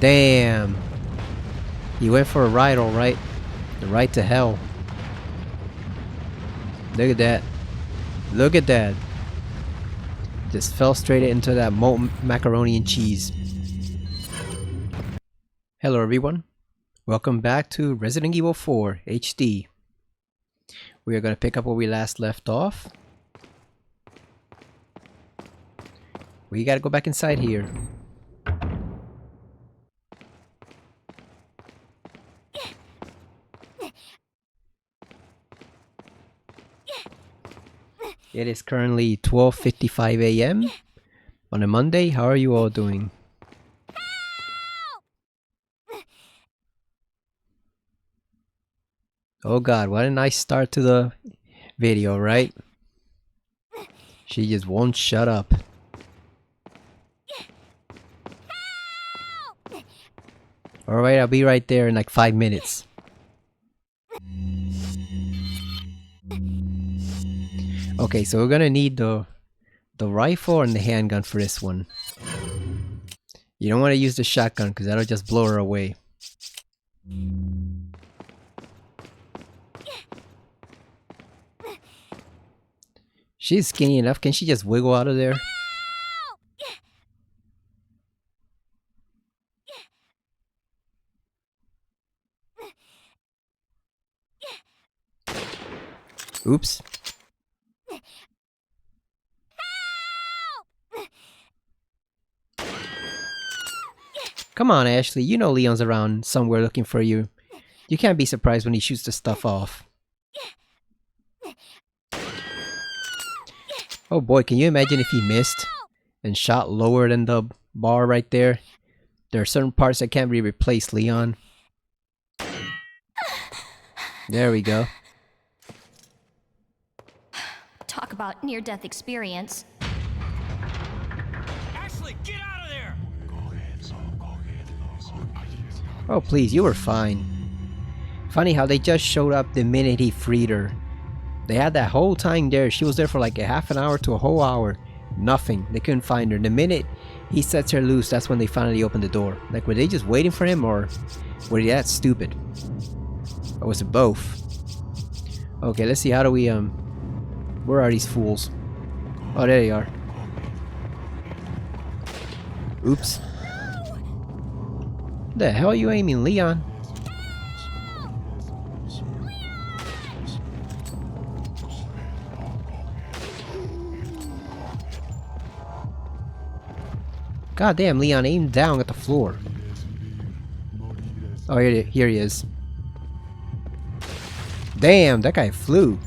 Damn. He went for a ride, alright. The ride to hell. Look at that. Look at that. Just fell straight into that molten macaroni and cheese. Hello everyone. Welcome back to Resident Evil 4 HD. We are going to pick up where we last left off. We gotta go back inside here. It is currently 12:55 a.m. on a Monday. How are you all doing? Oh god, what a nice start to the video, right? She just won't shut up. Alright, I'll be right there in like 5 minutes. Okay, so we're gonna need the rifle and the handgun for this one. You don't want to use the shotgun because that'll just blow her away. She's skinny enough. Can she just wiggle out of there? Oops. Come on, Ashley. You know Leon's around somewhere looking for you. You can't be surprised when he shoots the stuff off. Oh boy, can you imagine if he missed and shot lower than the bar right there? There are certain parts that can't be replaced, Leon. There we go. Talk about near-death experience. Ashley, get out of there! Oh please, you were fine. Funny how they just showed up the minute he freed her. They had that whole time there. She was there for like a half an hour to a whole hour. Nothing. They couldn't find her. The minute he sets her loose, that's when they finally opened the door. Like, were they just waiting for him, or were they that stupid? Or was it both? Okay, let's see. How do we, where are these fools? Oh, there they are. Oops. The hell are you aiming, Leon? God damn, Leon aimed down at the floor. Oh, here he is. Damn, that guy flew.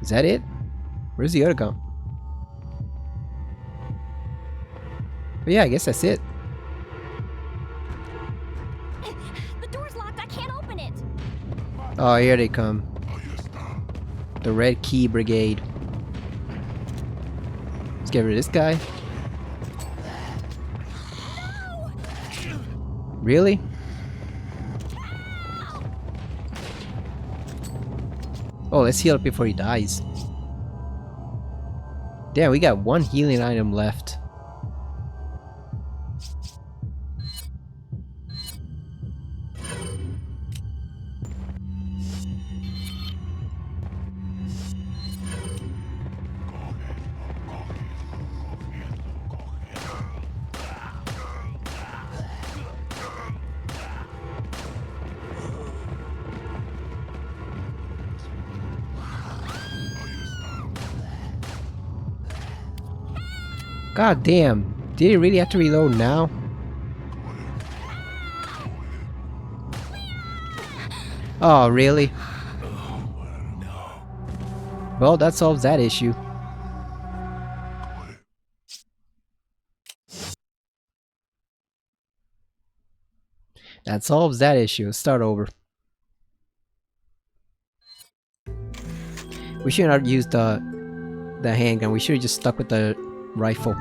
Is that it? Where's the other gun? But yeah, I guess that's it. The door's locked. I can't open it. Oh, here they come. The Red Key Brigade. Let's get rid of this guy. Really? Oh, let's heal up before he dies. Damn, we got one healing item left. God damn, did he really have to reload now? Oh, really? Well, that solves that issue. That solves that issue. Let's start over. We shouldn't have used the handgun. We should have just stuck with the rifle.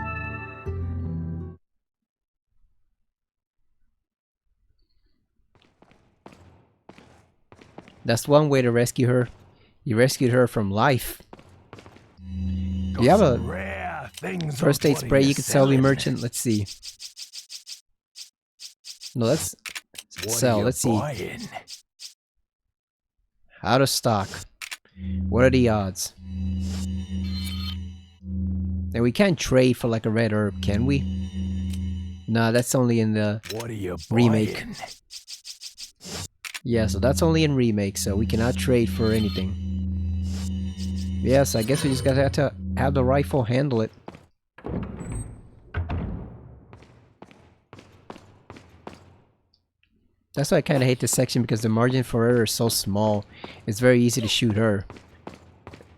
That's one way to rescue her. You rescued her from life. You have a wrath. Things First aid spray you can sell me, merchant. Let's see. No, let's sell. Let's see. Out of stock. What are the odds? And we can't trade for like a red herb, can we? Nah, that's only in the remake. Yeah, so that's only in remake, so we cannot trade for anything. Yes, I guess we just gotta have to have the rifle handle it. That's why I kind of hate this section, because the margin for error is so small. It's very easy to shoot her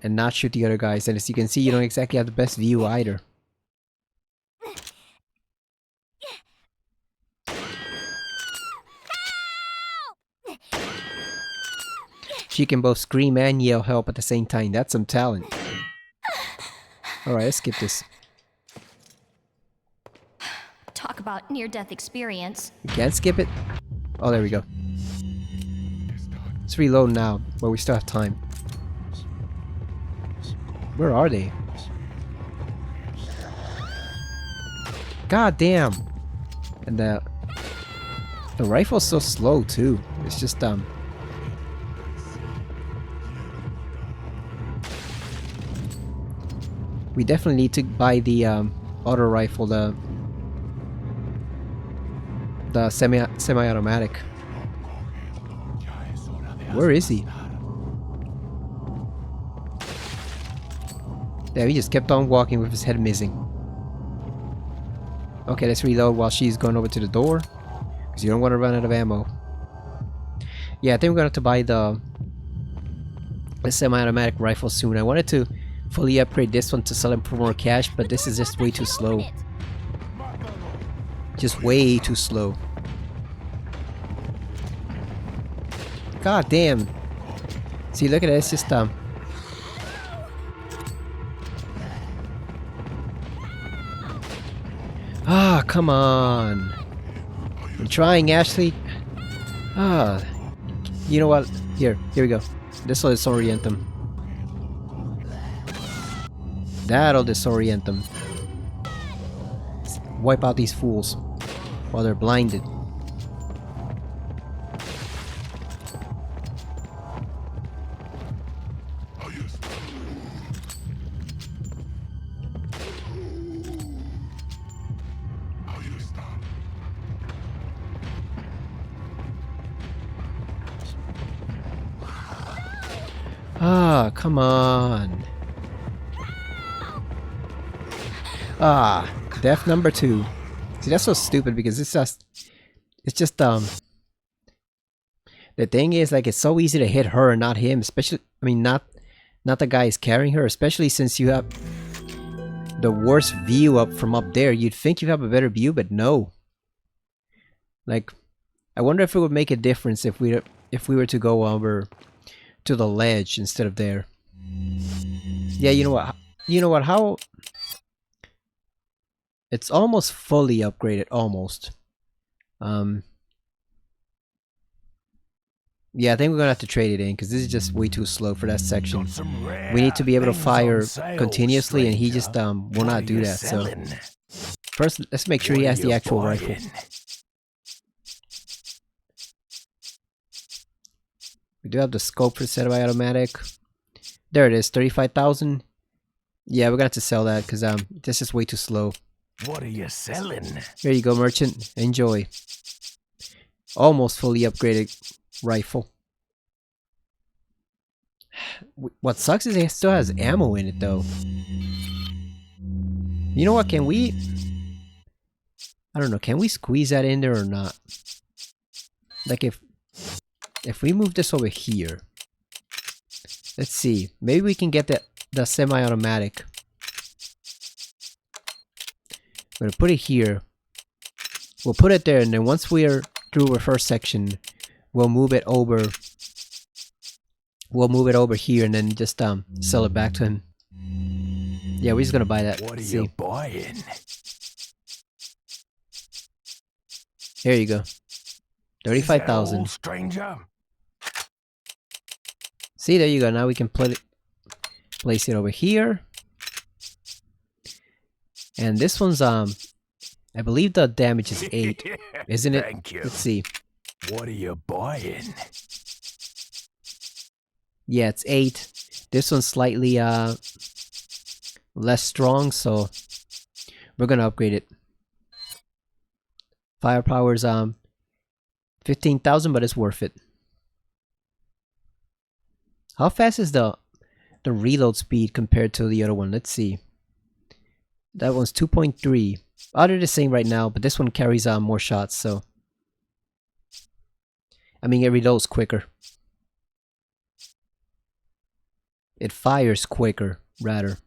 and not shoot the other guys. And as you can see, you don't exactly have the best view either. She can both scream and yell help at the same time. That's some talent. Alright, let's skip this. Talk about near-death experience. We can't skip it. Oh, there we go. Let's reload now, but we still have time. Where are they? God damn! And the rifle's so slow too. It's just we definitely need to buy the auto rifle, the semi-automatic. Where is he? Yeah, he just kept on walking with his head missing. Okay, let's reload while she's going over to the door, because you don't want to run out of ammo. Yeah, I think we're going to have to buy the semi-automatic rifle soon. I wanted to fully upgrade this one to sell him for more cash, but this is just way too slow. Just way too slow. God damn. See, look at it. It's just ah, come on. I'm trying, Ashley. Ah. You know what? Here we go. This will disorient them. That'll disorient them. Wipe out these fools while they're blinded. Ah, come on. Ah, death number 2. See, that's so stupid, because it's just the thing is, like, it's so easy to hit her and not him, especially, I mean, not the guys carrying her, especially since you have the worst view up from up there. You'd think you have a better view, but no. Like, I wonder if it would make a difference if we were to go over to the ledge instead of there. Yeah, you know what? You know what? How? It's almost fully upgraded, almost. Yeah, I think we're gonna have to trade it in, because this is just way too slow for that section. We need to be able to fire continuously, and he just will not do that. So first, let's make sure he has the actual rifle. We do have the scope for semi-automatic. There it is, 35,000. Yeah, we're gonna have to sell that, because this is way too slow. What are you selling? Here you go, merchant. Enjoy. Almost fully upgraded rifle. What sucks is it still has ammo in it, though. You know what? Can we? I don't know. Can we squeeze that in there or not? Like if we move this over here. Let's see. Maybe we can get the semi-automatic. I'm gonna put it here. We'll put it there, and then once we are through our first section, we'll move it over. We'll move it over here, and then just sell it back to him. Yeah, we're just gonna buy that. What are you buying? Here you go. 35,000. Stranger. See, there you go. Now we can place it over here. And this one's I believe the damage is 8, isn't it? Thank you. Let's see. What are you buying? Yeah, it's 8. This one's slightly less strong, so we're gonna upgrade it. Firepower's 15,000, but it's worth it. How fast is the reload speed compared to the other one? Let's see. That one's 2.3. They're the same right now, but this one carries more shots, so I mean, it reloads quicker. It fires quicker, rather.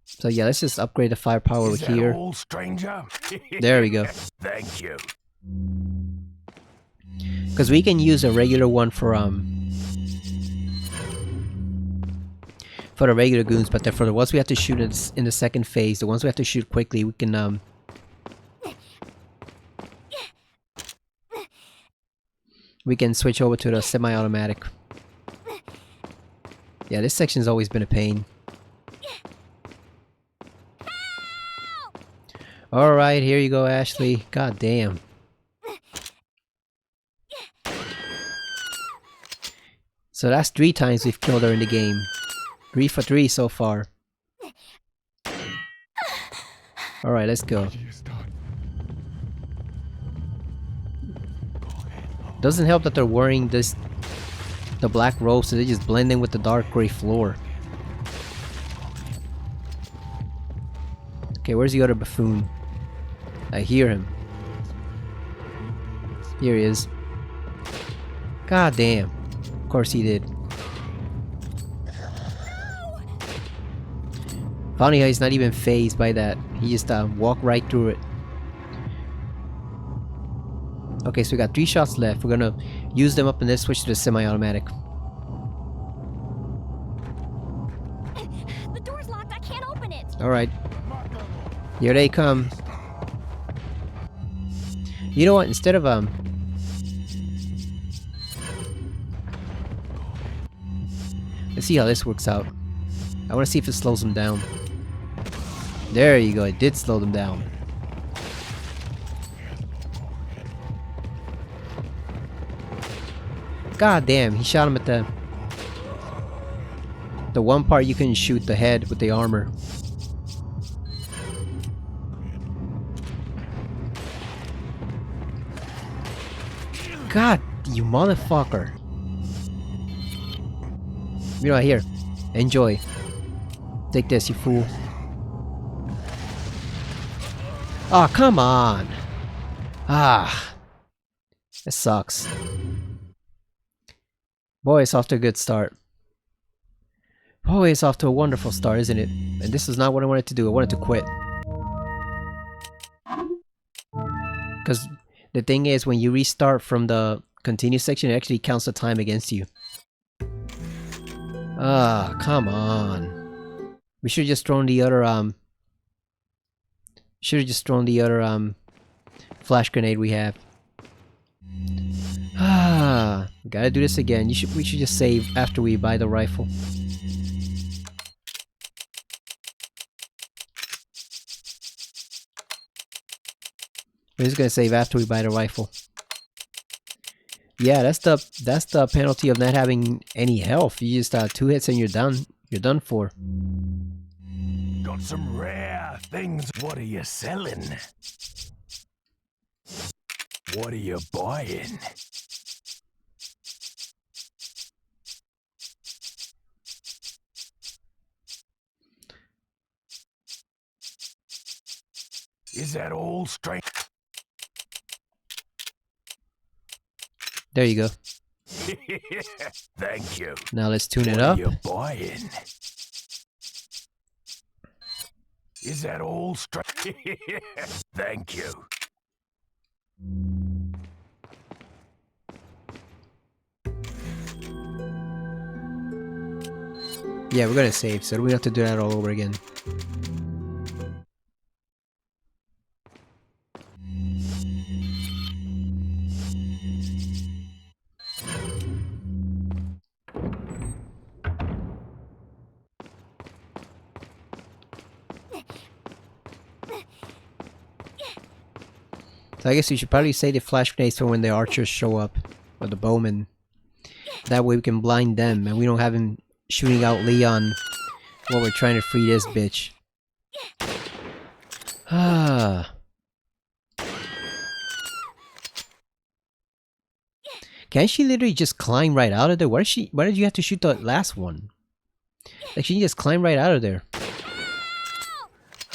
So yeah, let's just upgrade the firepower Is that here. all, stranger? There we go. Thank you. Because we can use a regular one for the regular goons, but then for the ones we have to shoot in the second phase, the ones we have to shoot quickly, we can switch over to the semi-automatic. Yeah, this section's always been a pain. Alright, here you go, Ashley. God damn. So that's 3 times we've killed her in the game. 3 for 3 so far. Alright, let's go. Doesn't help that they're wearing the black robes, so they just blend in with the dark gray floor. Okay, where's the other buffoon? I hear him. Here he is. God damn. Of course he did. Funny how he's not even phased by that. He just walked right through it. Okay, so we got 3 shots left. We're gonna use them up and then switch to the semi-automatic. The door's locked. I can't open it. Alright. Here they come. You know what? Instead of let's see how this works out. I want to see if it slows them down. There you go. It did slow them down. God damn, he shot him at the one part you can shoot the head with the armor. God, you motherfucker. You know, here. Enjoy. Take this, you fool. Oh, come on. Ah. That sucks. Boy, it's off to a good start. Boy, it's off to a wonderful start, isn't it? And this is not what I wanted to do. I wanted to quit. Because the thing is, when you restart from the continue section, it actually counts the time against you. Ah, come on. We should have just thrown the other, flash grenade we have. Ah, gotta do this again. We should just save after we buy the rifle. We're just gonna save after we buy the rifle. Yeah, that's the penalty of not having any health. You just 2 hits and you're done. You're done for. Got some rare things. What are you selling? What are you buying? Is that all, strength? There you go. Thank you. Now let's tune it What up. are you buying? Is that all, strength? Thank you. Yeah, we're gonna save, so we don't have to do that all over again. So I guess we should probably save the flash grenades for when the archers show up. Or the bowmen. That way we can blind them and we don't have him shooting out Leon while we're trying to free this bitch. Ah. Can't she literally just climb right out of there? Why did you have to shoot the last one? Like she can just climb right out of there.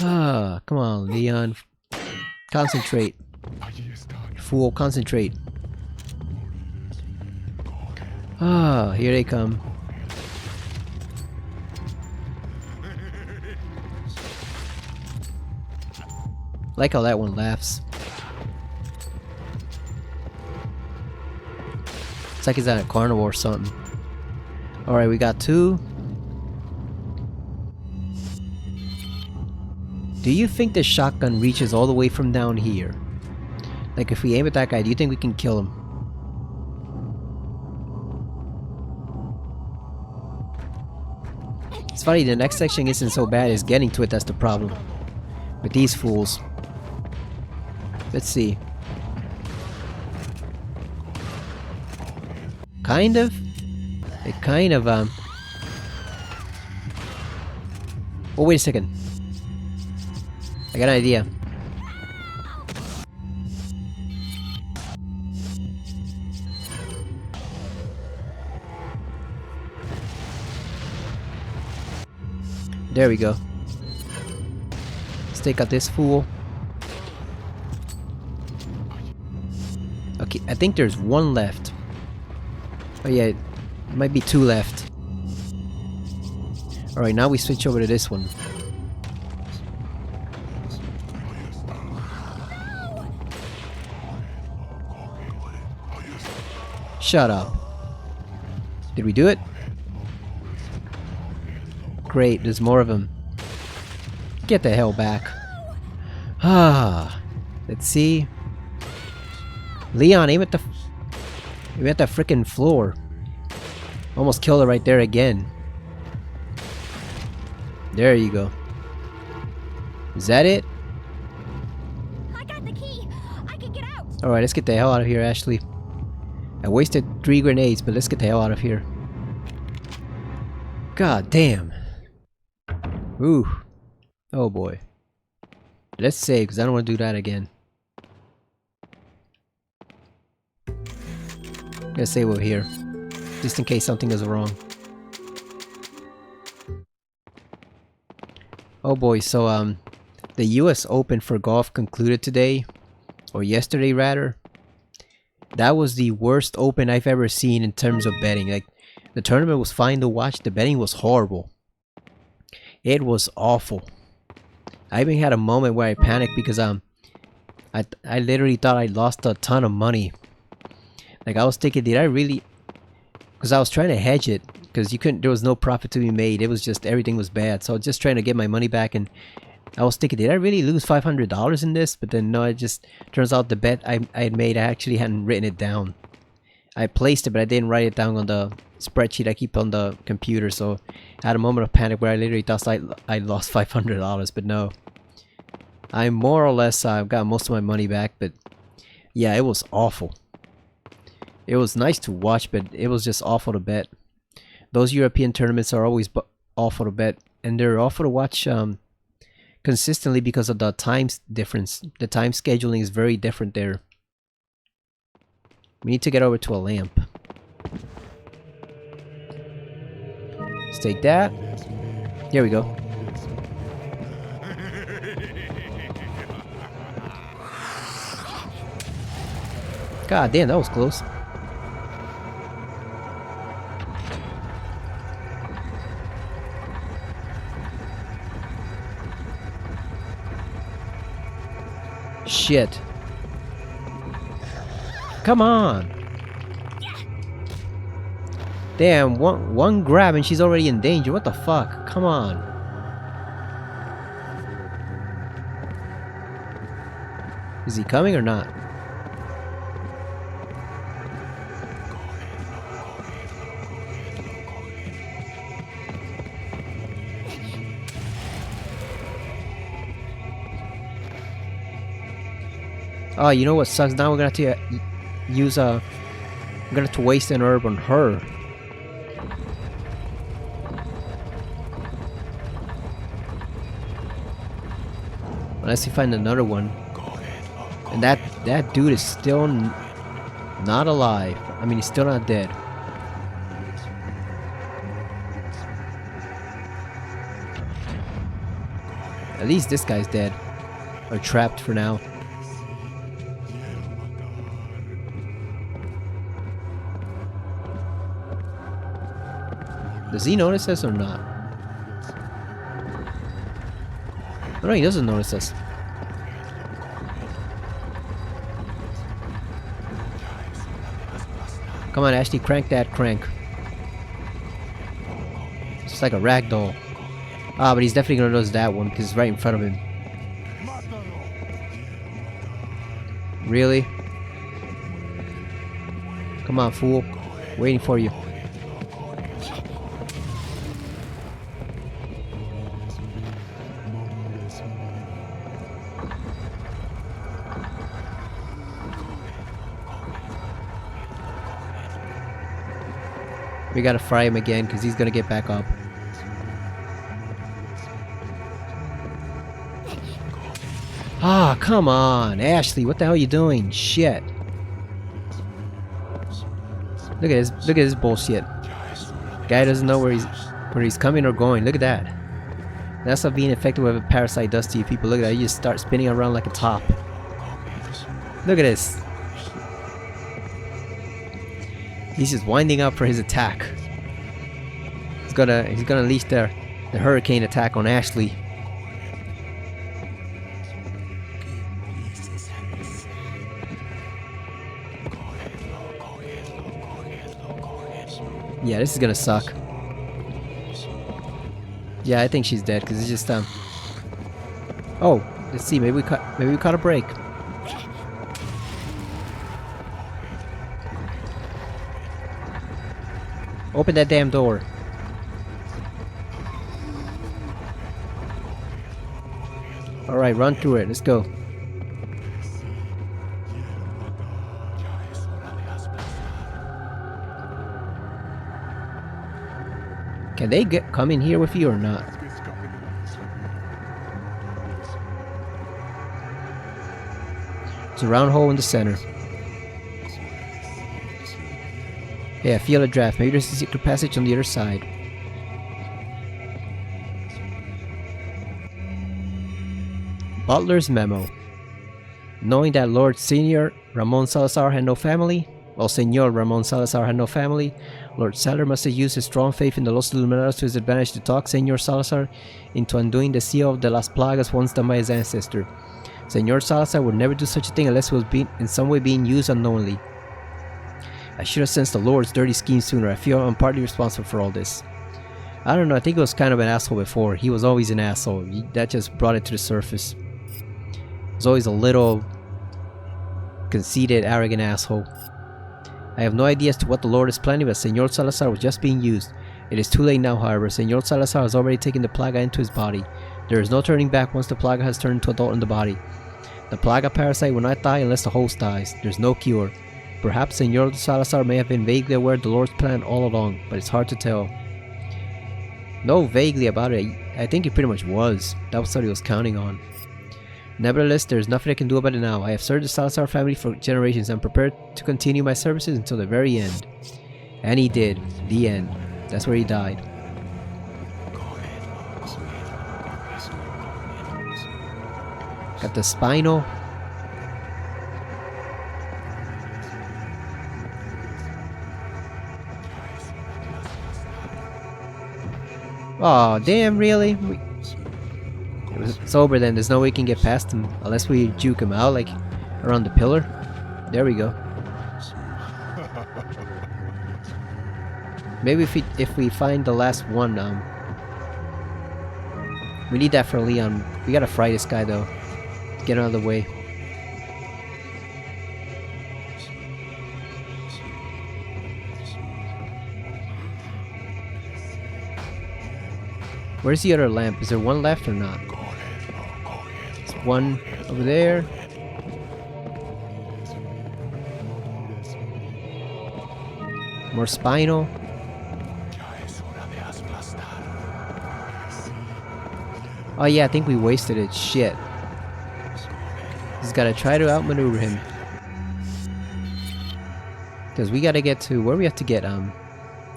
Ah, come on, Leon. Concentrate. Fool, concentrate. Ah, here they come. Like how that one laughs. It's like he's at a carnival or something. Alright, we got 2. Do you think the shotgun reaches all the way from down here? Like if we aim at that guy, do you think we can kill him? It's funny, the next section isn't so bad as getting to it, that's the problem. With these fools. Let's see. Kind of? It kind of, Oh, wait a second. I got an idea. There we go. Let's take out this fool. Okay, I think there's 1 left. Oh yeah, it might be 2 left. Alright, now we switch over to this one. Shut up. Did we do it? Great, there's more of them. Get the hell back. Ah, let's see. Leon, aim at the freaking floor. Almost killed her right there again. There you go. Is that it? I got the key. I can get out. All right, let's get the hell out of here, Ashley. I wasted 3 grenades, but let's get the hell out of here. God damn. Ooh. Oh boy. Let's save, because I don't want to do that again. Let's save over here. Just in case something is wrong. Oh boy, so the US Open for golf concluded today. Or yesterday rather. That was the worst Open I've ever seen in terms of betting. Like, the tournament was fine to watch, the betting was horrible. It was awful. I even had a moment where I panicked because I literally thought I lost a ton of money. Like I was thinking, did I really? Because I was trying to hedge it, because you couldn't. There was no profit to be made. It was just everything was bad. So I was just trying to get my money back, and I was thinking, did I really lose $500 in this? But then no, it just turns out the bet I had made, I actually hadn't written it down. I placed it, but I didn't write it down on the spreadsheet I keep on the computer. So I had a moment of panic where I literally thought I lost $500, but no. I more or less got most of my money back, but yeah, it was awful. It was nice to watch, but it was just awful to bet. Those European tournaments are always awful to bet, and they're awful to watch consistently because of the time difference. The time scheduling is very different there. We need to get over to a lamp. Let's take that. Here we go. God damn, that was close. Shit. Come on. Damn, one grab and she's already in danger. What the fuck? Come on. Is he coming or not? Oh, you know what sucks? Now we're gonna have to use a... We're gonna have to waste an herb on her. Unless we find another one. And that dude is still not alive. I mean, he's still not dead. At least this guy's dead. Or trapped for now. Does he notice us or not? Oh, no, he doesn't notice us. Come on, Ashley, crank that crank. It's just like a rag doll. Ah, but he's definitely gonna notice that one because it's right in front of him. Really? Come on, fool. Waiting for you. We gotta fry him again because he's gonna get back up. Ah, come on, Ashley, what the hell are you doing? Shit. Look at this bullshit. Guy doesn't know where he's coming or going. Look at that. That's what being infected with a parasite does to you people. Look at that, you just start spinning around like a top. Look at this. He's just winding up for his attack. He's gonna unleash the hurricane attack on Ashley. Yeah, this is gonna suck. Yeah, I think she's dead because it's just Oh, let's see. Maybe we caught a break. Open that damn door. Alright, run through it. Let's go. Can they come in here with you or not? There's a round hole in the center. Yeah, feel a draft. Maybe there's a secret passage on the other side. Butler's memo. Knowing that Lord Senior Ramon Salazar had no family, well, Senor Ramon Salazar had no family, Lord Sadler must have used his strong faith in the Los Luminados to his advantage to talk Senor Salazar into undoing the seal of the Las Plagas once done by his ancestor. Senor Salazar would never do such a thing unless it was in some way being used unknowingly. I should have sensed the Lord's dirty scheme sooner. I feel I'm partly responsible for all this. I don't know, I think he was kind of an asshole before. He was always an asshole. That just brought it to the surface. He was always a little conceited, arrogant asshole. I have no idea as to what the Lord is planning, but Senor Salazar was just being used. It is too late now, however. Senor Salazar has already taken the Plaga into his body. There is no turning back once the Plaga has turned into adult in the body. The Plaga parasite will not die unless the host dies. There's no cure. Perhaps Senor Salazar may have been vaguely aware of the Lord's plan all along, but it's hard to tell. No, vaguely about it. I think he pretty much was. That was what he was counting on. Nevertheless, there is nothing I can do about it now. I have served the Salazar family for generations and prepared to continue my services until the very end. And he did. The end. That's where he died. Got the spinal. Oh damn, really? It's over then. There's no way we can get past him unless we juke him out, like around the pillar. There we go. Maybe if we find the last one, we need that for Leon. We gotta fry this guy though. Get out of the way. Where's the other lamp? Is there one left or not? There's one over there. More spinal. Oh yeah, I think we wasted it. Shit. Just gotta try to outmaneuver him. Because we gotta get to where we have to get.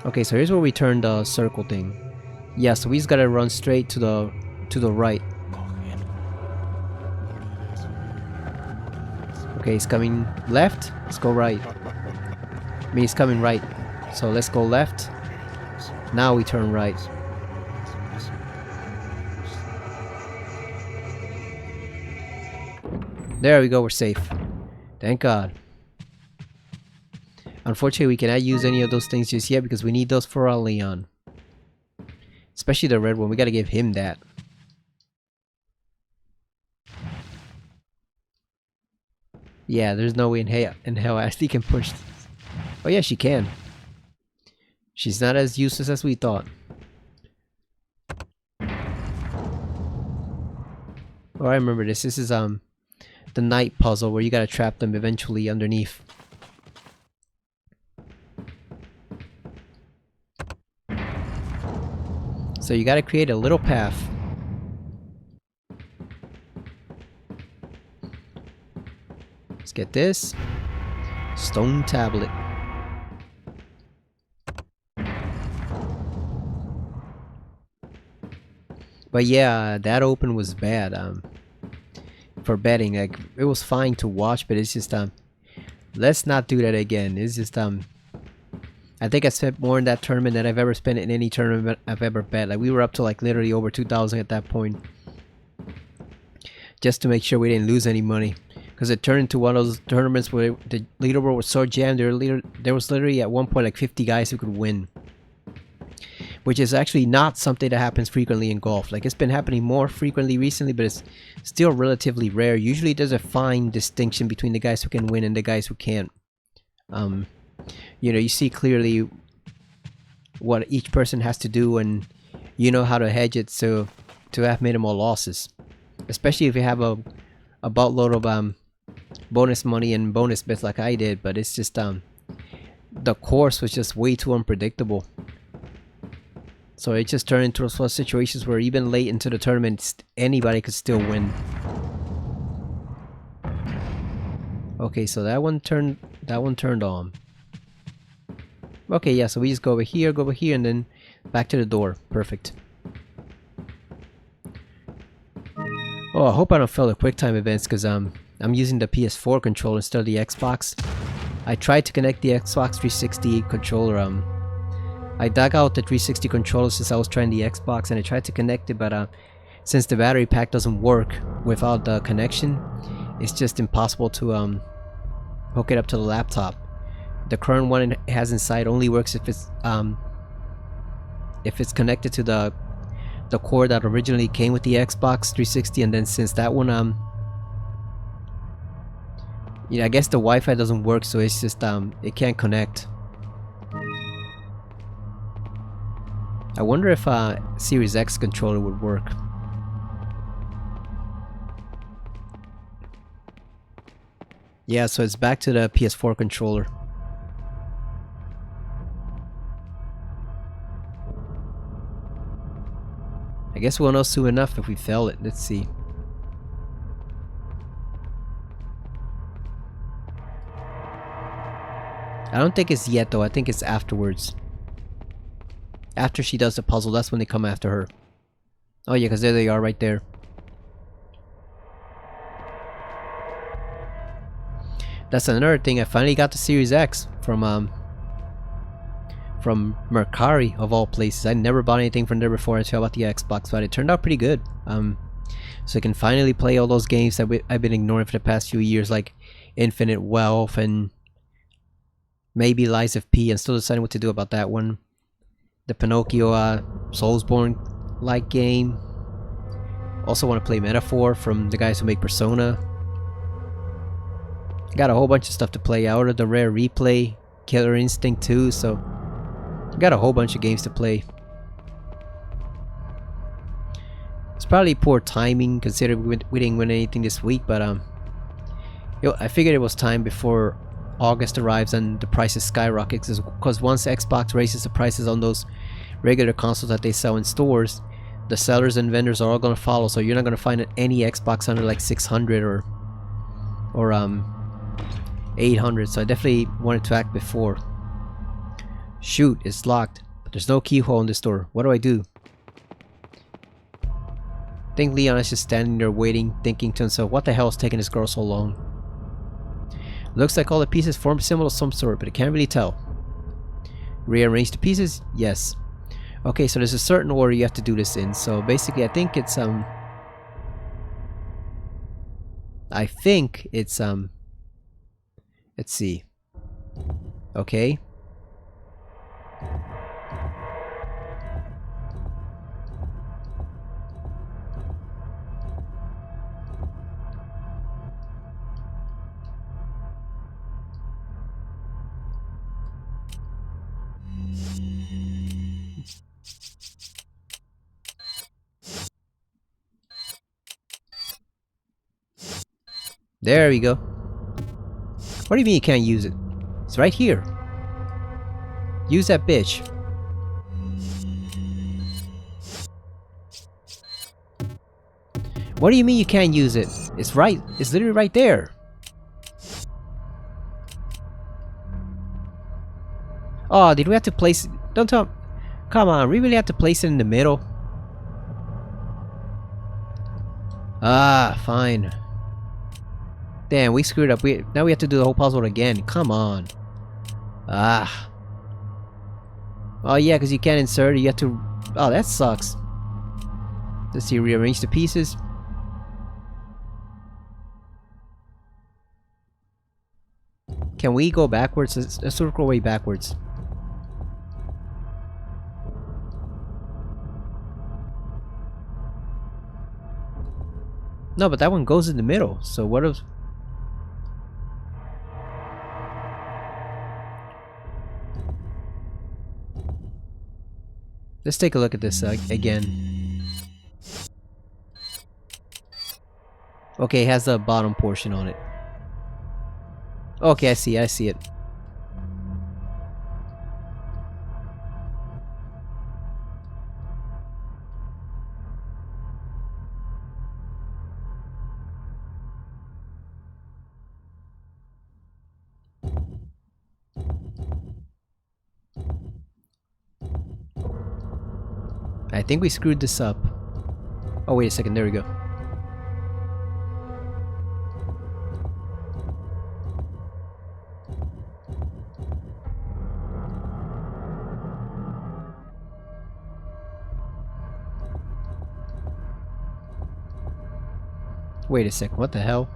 Okay, so here's where we turn the circle thing. Yeah, so we just gotta run straight to the right. Okay, he's coming left. Let's go right. I mean, he's coming right. So let's go left. Now we turn right. There we go, we're safe. Thank God. Unfortunately, we cannot use any of those things just yet because we need those for our Leon. Especially the red one, we gotta give him that. Yeah, there's no way in hell Ashley can push this. Oh yeah, she can. She's not as useless as we thought. Oh, I remember this. This is the night puzzle where you gotta trap them eventually underneath. So you gotta create a little path. Let's get this. Stone tablet. But yeah, that open was bad. For betting, like it was fine to watch, but it's just let's not do that again. It's just I think I spent more in that tournament than I've ever spent in any tournament I've ever bet. Like we were up to like literally over 2,000 at that point, just to make sure we didn't lose any money. Because it turned into one of those tournaments where the leaderboard was so jammed. There was literally at one point like 50 guys who could win, which is actually not something that happens frequently in golf. Like it's been happening more frequently recently, but it's still relatively rare. Usually there's a fine distinction between the guys who can win and the guys who can't. You know, you see clearly what each person has to do, and you know how to hedge it so to have minimal losses. Especially if you have a boatload of bonus money and bonus bets like I did. But it's just the course was just way too unpredictable. So it just turned into those situations where even late into the tournament, anybody could still win. Okay, so that one turned on. Okay, yeah, so we just go over here, and then back to the door. Perfect. Oh, I hope I don't fail the QuickTime events because I'm using the PS4 controller instead of the Xbox. I tried to connect the Xbox 360 controller. I dug out the 360 controller since I was trying the Xbox, and I tried to connect it, but since the battery pack doesn't work without the connection, it's just impossible to hook it up to the laptop. The current one it has inside only works if it's connected to the cord that originally came with the Xbox 360, and then since that one you know, I guess the Wi-Fi doesn't work, so it's just it can't connect. I wonder if Series X controller would work. Yeah, so it's back to the PS4 controller. I guess we'll know soon enough if we fail it. Let's see. I don't think it's yet though, I think it's afterwards. After she does the puzzle, that's when they come after her. Oh yeah, because there they are right there. That's another thing, I finally got the Series X from Mercari of all places. I never bought anything from there before until I bought the Xbox, but it turned out pretty good. So I can finally play all those games that I've been ignoring for the past few years, like Infinite Wealth and maybe Lies of P. I'm still deciding what to do about that one. The Pinocchio Soulsborne-like game. Also want to play Metaphor from the guys who make Persona. Got a whole bunch of stuff to play. I ordered the Rare Replay, Killer Instinct 2, so got a whole bunch of games to play. It's probably poor timing considering we didn't win anything this week, but I figured it was time before August arrives and the prices skyrocket, because once Xbox raises the prices on those regular consoles that they sell in stores, the sellers and vendors are all going to follow, so you're not going to find any Xbox under like 600 or 800. So I definitely wanted to act before. Shoot, it's locked, but there's no keyhole in this door. What do I do? I think Leon is just standing there waiting, thinking to himself, what the hell is taking this girl so long? Looks like all the pieces form a symbol of some sort, but I can't really tell. Rearrange the pieces? Yes. Okay, so there's a certain order you have to do this in. So basically I think it's let's see. Okay. There we go. What do you mean you can't use it? It's right here. Use that bitch. What do you mean you can't use it? It's right. It's literally right there. Oh, did we have to place it? Don't tell. Come on, we really have to place it in the middle? Ah, fine. Damn, we screwed up. Now we have to do the whole puzzle again. Come on. Ah. Oh yeah, because you can't insert it. You have to... Oh, that sucks. Let's see, rearrange the pieces. Can we go backwards? Let's work our way backwards. No, but that one goes in the middle. So what if... Let's take a look at this again. Okay, it has the bottom portion on it. Okay, I see it. I think we screwed this up. Oh, wait a second. There we go. Wait a second. What the hell?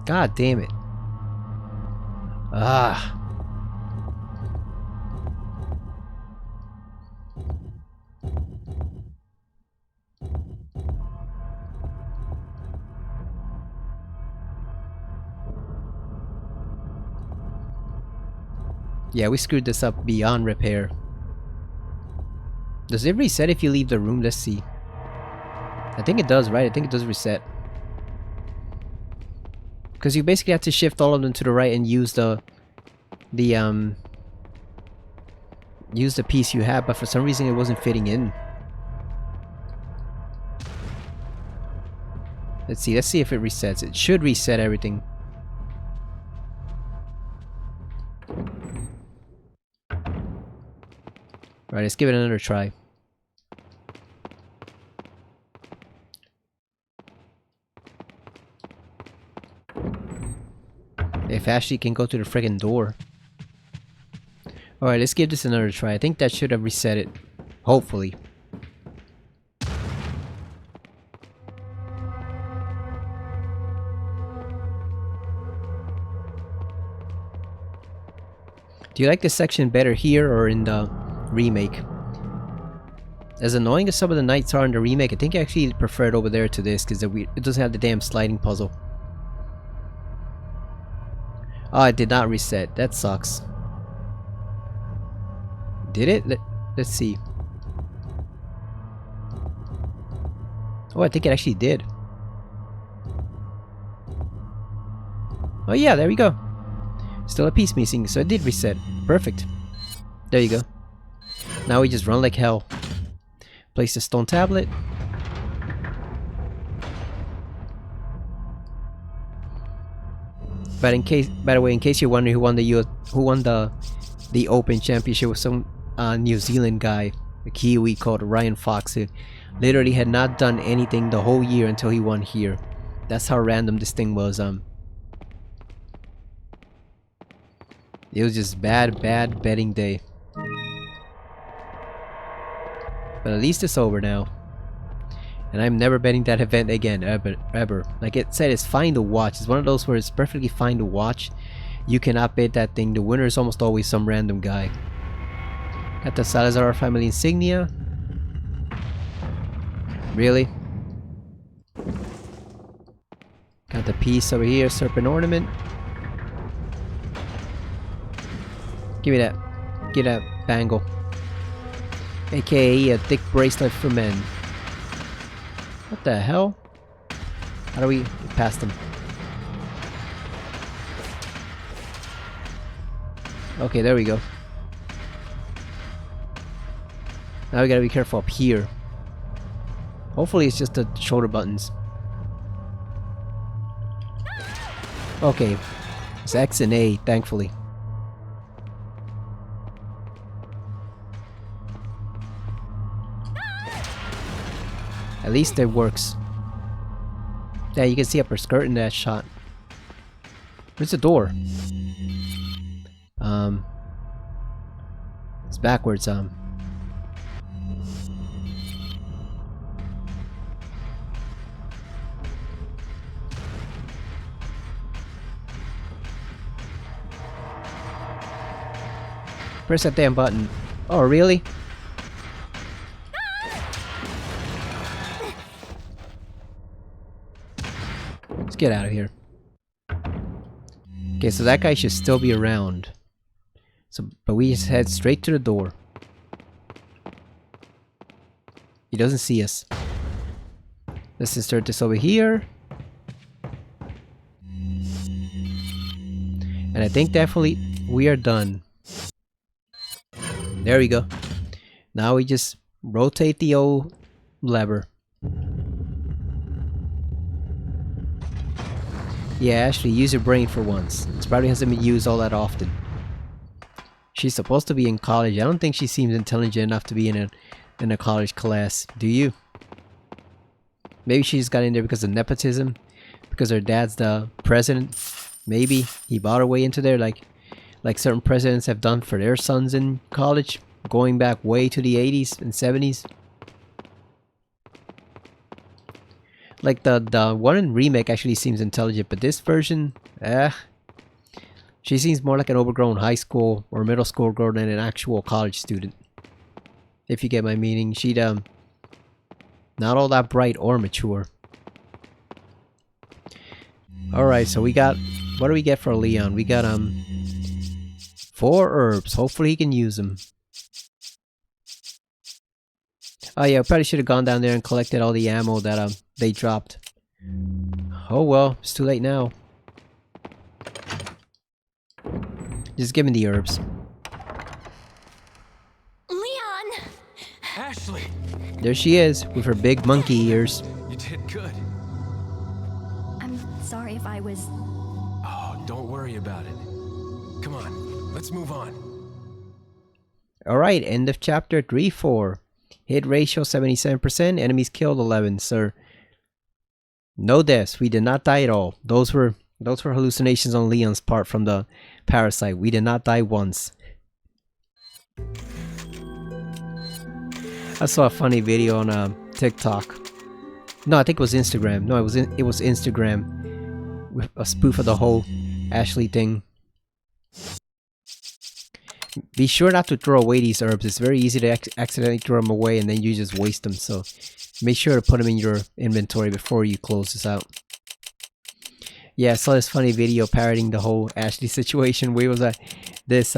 God damn it. Ah. Yeah, we screwed this up beyond repair. Does it reset if you leave the room? Let's see. I think it does, right? I think it does reset. Because you basically have to shift all of them to the right and use the piece you have, but for some reason it wasn't fitting in. Let's see if it resets. It should reset everything. Alright, let's give it another try. If Ashley can go to the friggin' door. Alright, let's give this another try. I think that should have reset it. Hopefully. Do you like this section better here or in the remake? As annoying as some of the nights are in the remake, I think I actually prefer it over there to this because it doesn't have the damn sliding puzzle. Oh, it did not reset. That sucks. Did it? Let's see. Oh, I think it actually did. Oh yeah, there we go. Still a piece missing, so it did reset. Perfect. There you go. Now we just run like hell. Place the stone tablet. But by the way, in case you're wondering who won the Open Championship, was some New Zealand guy, a Kiwi called Ryan Fox, who literally had not done anything the whole year until he won here. That's how random this thing was. It was just bad betting day. But at least it's over now. And I'm never betting that event again, ever. Like it said, it's fine to watch. It's one of those where it's perfectly fine to watch. You cannot bet that thing. The winner is almost always some random guy. Got the Salazar family insignia. Really? Got the piece over here, serpent ornament. Give me that. Get that bangle. AKA a thick bracelet for men. What the hell? How do we get past them? Okay, there we go. Now we gotta be careful up here. Hopefully it's just the shoulder buttons. Okay. It's X and A, thankfully. At least it works. Yeah, you can see up her skirt in that shot. Where's the door? It's backwards, Press that damn button. Oh, really? Let's get out of here. Okay, so that guy should still be around. So, but we just head straight to the door. He doesn't see us. Let's insert this over here. And I think definitely we are done. There we go. Now we just rotate the old lever. Yeah, Ashley, use your brain for once. It probably hasn't been used all that often. She's supposed to be in college. I don't think she seems intelligent enough to be in a college class. Do you? Maybe she just got in there because of nepotism. Because her dad's the president. Maybe he bought her way into there like certain presidents have done for their sons in college. Going back way to the 80s and 70s. Like the one in remake actually seems intelligent, but this version, she seems more like an overgrown high school or middle school girl than an actual college student. If you get my meaning, she'd not all that bright or mature. Alright, so we got, what do we get for Leon? We got 4 herbs. Hopefully he can use them. Oh yeah, I probably should have gone down there and collected all the ammo that they dropped. Oh well, it's too late now. Just give me the herbs. Leon! Ashley! There she is, with her big monkey ears. You did good. I'm sorry if I was... Oh, don't worry about it. Come on, let's move on. Alright, end of chapter 3-4. Hit ratio 77%, enemies killed 11, sir. No deaths, we did not die at all. Those were hallucinations on Leon's part from the parasite. We did not die once. I saw a funny video on TikTok. No, I think it was Instagram. No, it was Instagram with a spoof of the whole Ashley thing. Be sure not to throw away these herbs. It's very easy to accidentally throw them away and then you just waste them. So make sure to put them in your inventory before you close this out. Yeah, I saw this funny video parodying the whole Ashley situation where it was this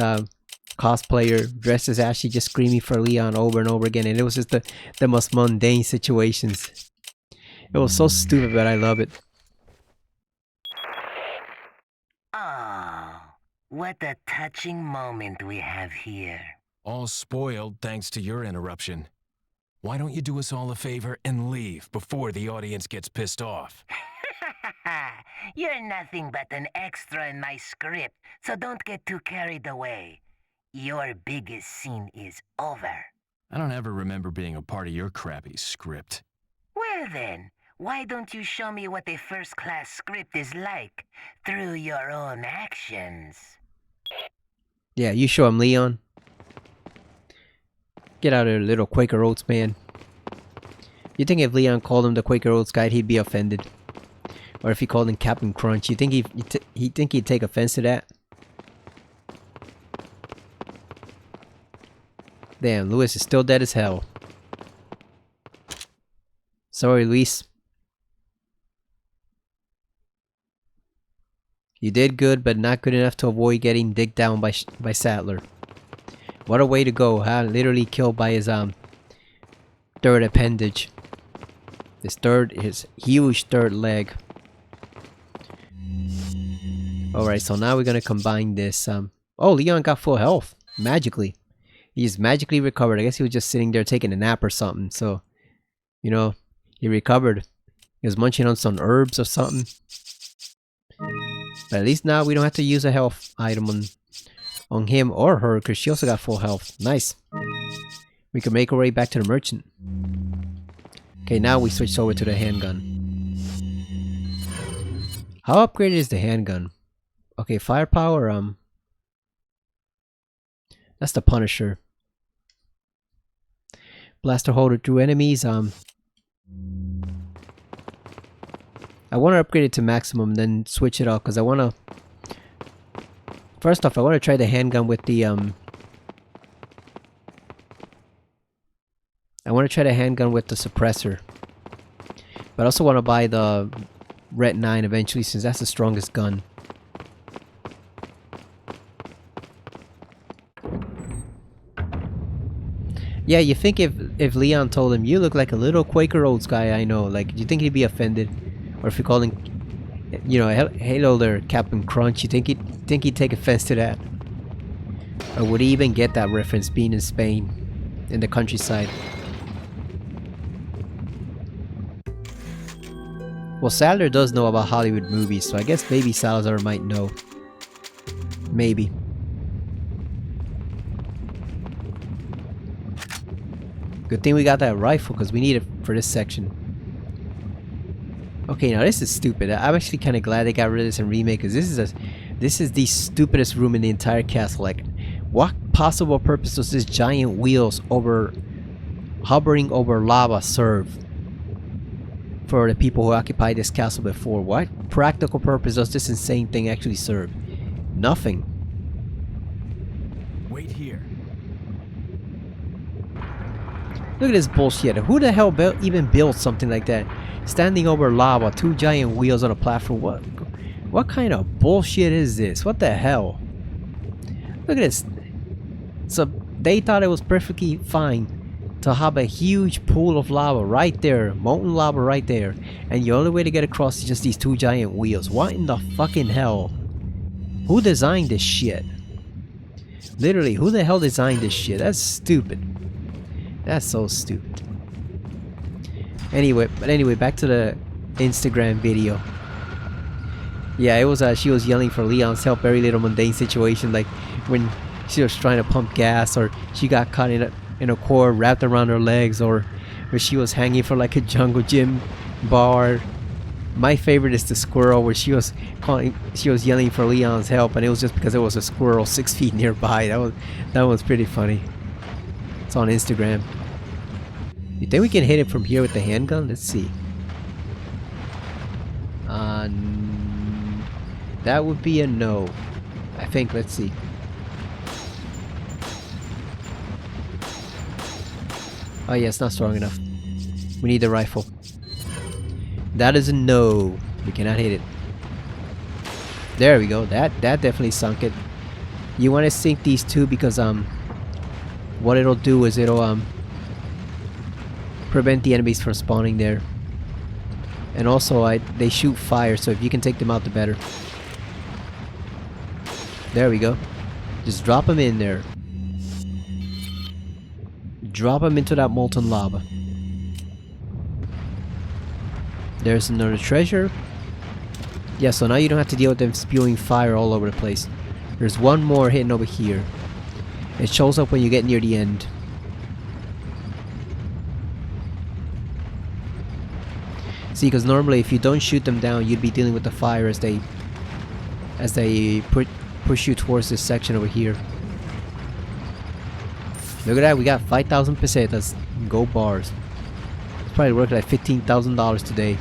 cosplayer dressed as Ashley just screaming for Leon over and over again, and it was just the most mundane situations. It was so stupid, but I love it. Oh, what a touching moment we have here. All spoiled thanks to your interruption. Why don't you do us all a favor and leave before the audience gets pissed off? You're nothing but an extra in my script, so don't get too carried away. Your biggest scene is over. I don't ever remember being a part of your crappy script. Well then, why don't you show me what a first-class script is like through your own actions? Yeah, you show him, Leon. Get out of there, little Quaker Oats man. You think if Leon called him the Quaker Oats guy, he'd be offended? Or if he called him Captain Crunch, you think he'd take offense to that? Damn, Luis is still dead as hell. Sorry, Luis. You did good, but not good enough to avoid getting digged down by Sattler. What a way to go, huh? Literally killed by his third appendage. His huge third leg. Alright, so now we're gonna combine this. Oh, Leon got full health. Magically. He just magically recovered. I guess he was just sitting there taking a nap or something. So, you know, he recovered. He was munching on some herbs or something. But at least now we don't have to use a health item on him or her, because she also got full health. Nice. We can make our way back to the merchant. Okay, now we switch over to the handgun. How upgraded is the handgun? Okay, firepower, that's the Punisher. Blaster holder through enemies, I want to upgrade it to maximum, then switch it off, because I want to... First off, I want to try the handgun with the, I want to try the handgun with the suppressor. But I also want to buy the Ret 9 eventually, since that's the strongest gun. Yeah, you think if Leon told him, "You look like a little Quaker Oats guy I know," like, do you think he'd be offended? Or if you called him, you know, "Hello there, Captain Crunch," you think he'd take offense to that? Or would he even get that reference, being in Spain, in the countryside? Well, Salazar does know about Hollywood movies, so I guess maybe Salazar might know. Maybe. Good thing we got that rifle, because we need it for this section. Okay, now this is stupid. I'm actually kind of glad they got rid of this in Remake, because this is the stupidest room in the entire castle. Like, what possible purpose does this giant wheels hovering over lava serve for the people who occupied this castle before? What practical purpose does this insane thing actually serve? Nothing. Wait here. Look at this bullshit. Who the hell even built something like that? Standing over lava, two giant wheels on a platform. What kind of bullshit is this? What the hell? Look at this. So they thought it was perfectly fine to have a huge pool of lava right there, molten lava right there, and the only way to get across is just these two giant wheels. What in the fucking hell? Who designed this shit? Literally, who the hell designed this shit? That's stupid. That's so stupid. Anyway, back to the Instagram video. Yeah, it was she was yelling for Leon's help. Very little mundane situation, like when she was trying to pump gas, or she got caught in a cord wrapped around her legs, or she was hanging for like a jungle gym bar. My favorite is the squirrel, where she was yelling for Leon's help, and it was just because there was a squirrel 6 feet nearby. That was pretty funny. It's on Instagram. You think we can hit it from here with the handgun? Let's see. That would be a no. I think. Let's see. Oh yeah, it's not strong enough. We need the rifle. That is a no. We cannot hit it. There we go. That definitely sunk it. You want to sink these two because what it'll do is it'll prevent the enemies from spawning there. And also they shoot fire, so if you can take them out, the better. There we go. Just drop them in there. Drop them into that molten lava. There's another treasure. Yeah, so now you don't have to deal with them spewing fire all over the place. There's one more hidden over here. It shows up when you get near the end. See, because normally if you don't shoot them down, you'd be dealing with the fire as they push you towards this section over here. Look at that, we got 5,000 pesetas, gold bars. It's probably worth like $15,000 today.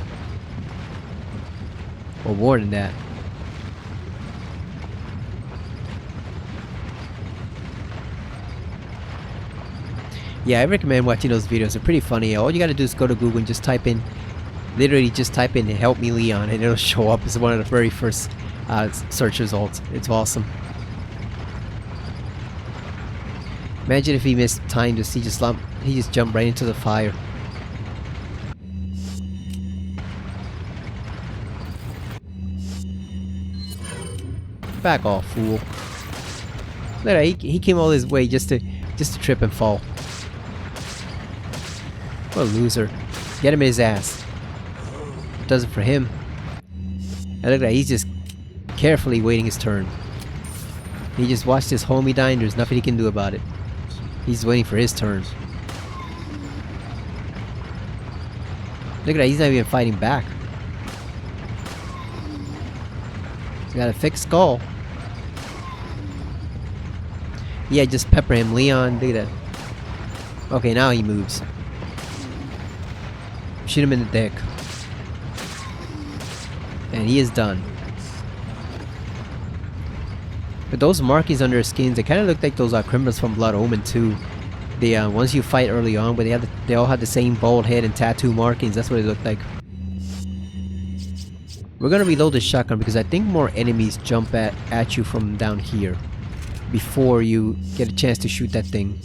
Or more than that. Yeah, I recommend watching those videos. They're pretty funny. All you gotta do is go to Google and just type in, literally just type in "Help Me Leon" and it'll show up as one of the very first search results. It's awesome. Imagine if he missed time, he just jumped right into the fire. Back off, fool. Look at that, he came all this way just to trip and fall. What a loser. Get him in his ass. Does it for him. And look at that, he's just carefully waiting his turn. He just watched his homie die and there's nothing he can do about it. He's waiting for his turn. Look at that, he's not even fighting back. He's got a fixed skull. Yeah, just pepper him, Leon. Look at that. Okay, now he moves. Shoot him in the dick. And he is done. But those markings on their skins, they kind of look like those criminals from Blood Omen 2. The ones you fight early on, but they all had the same bald head and tattoo markings. That's what it looked like. We're gonna reload the shotgun because I think more enemies jump at you from down here before you get a chance to shoot that thing.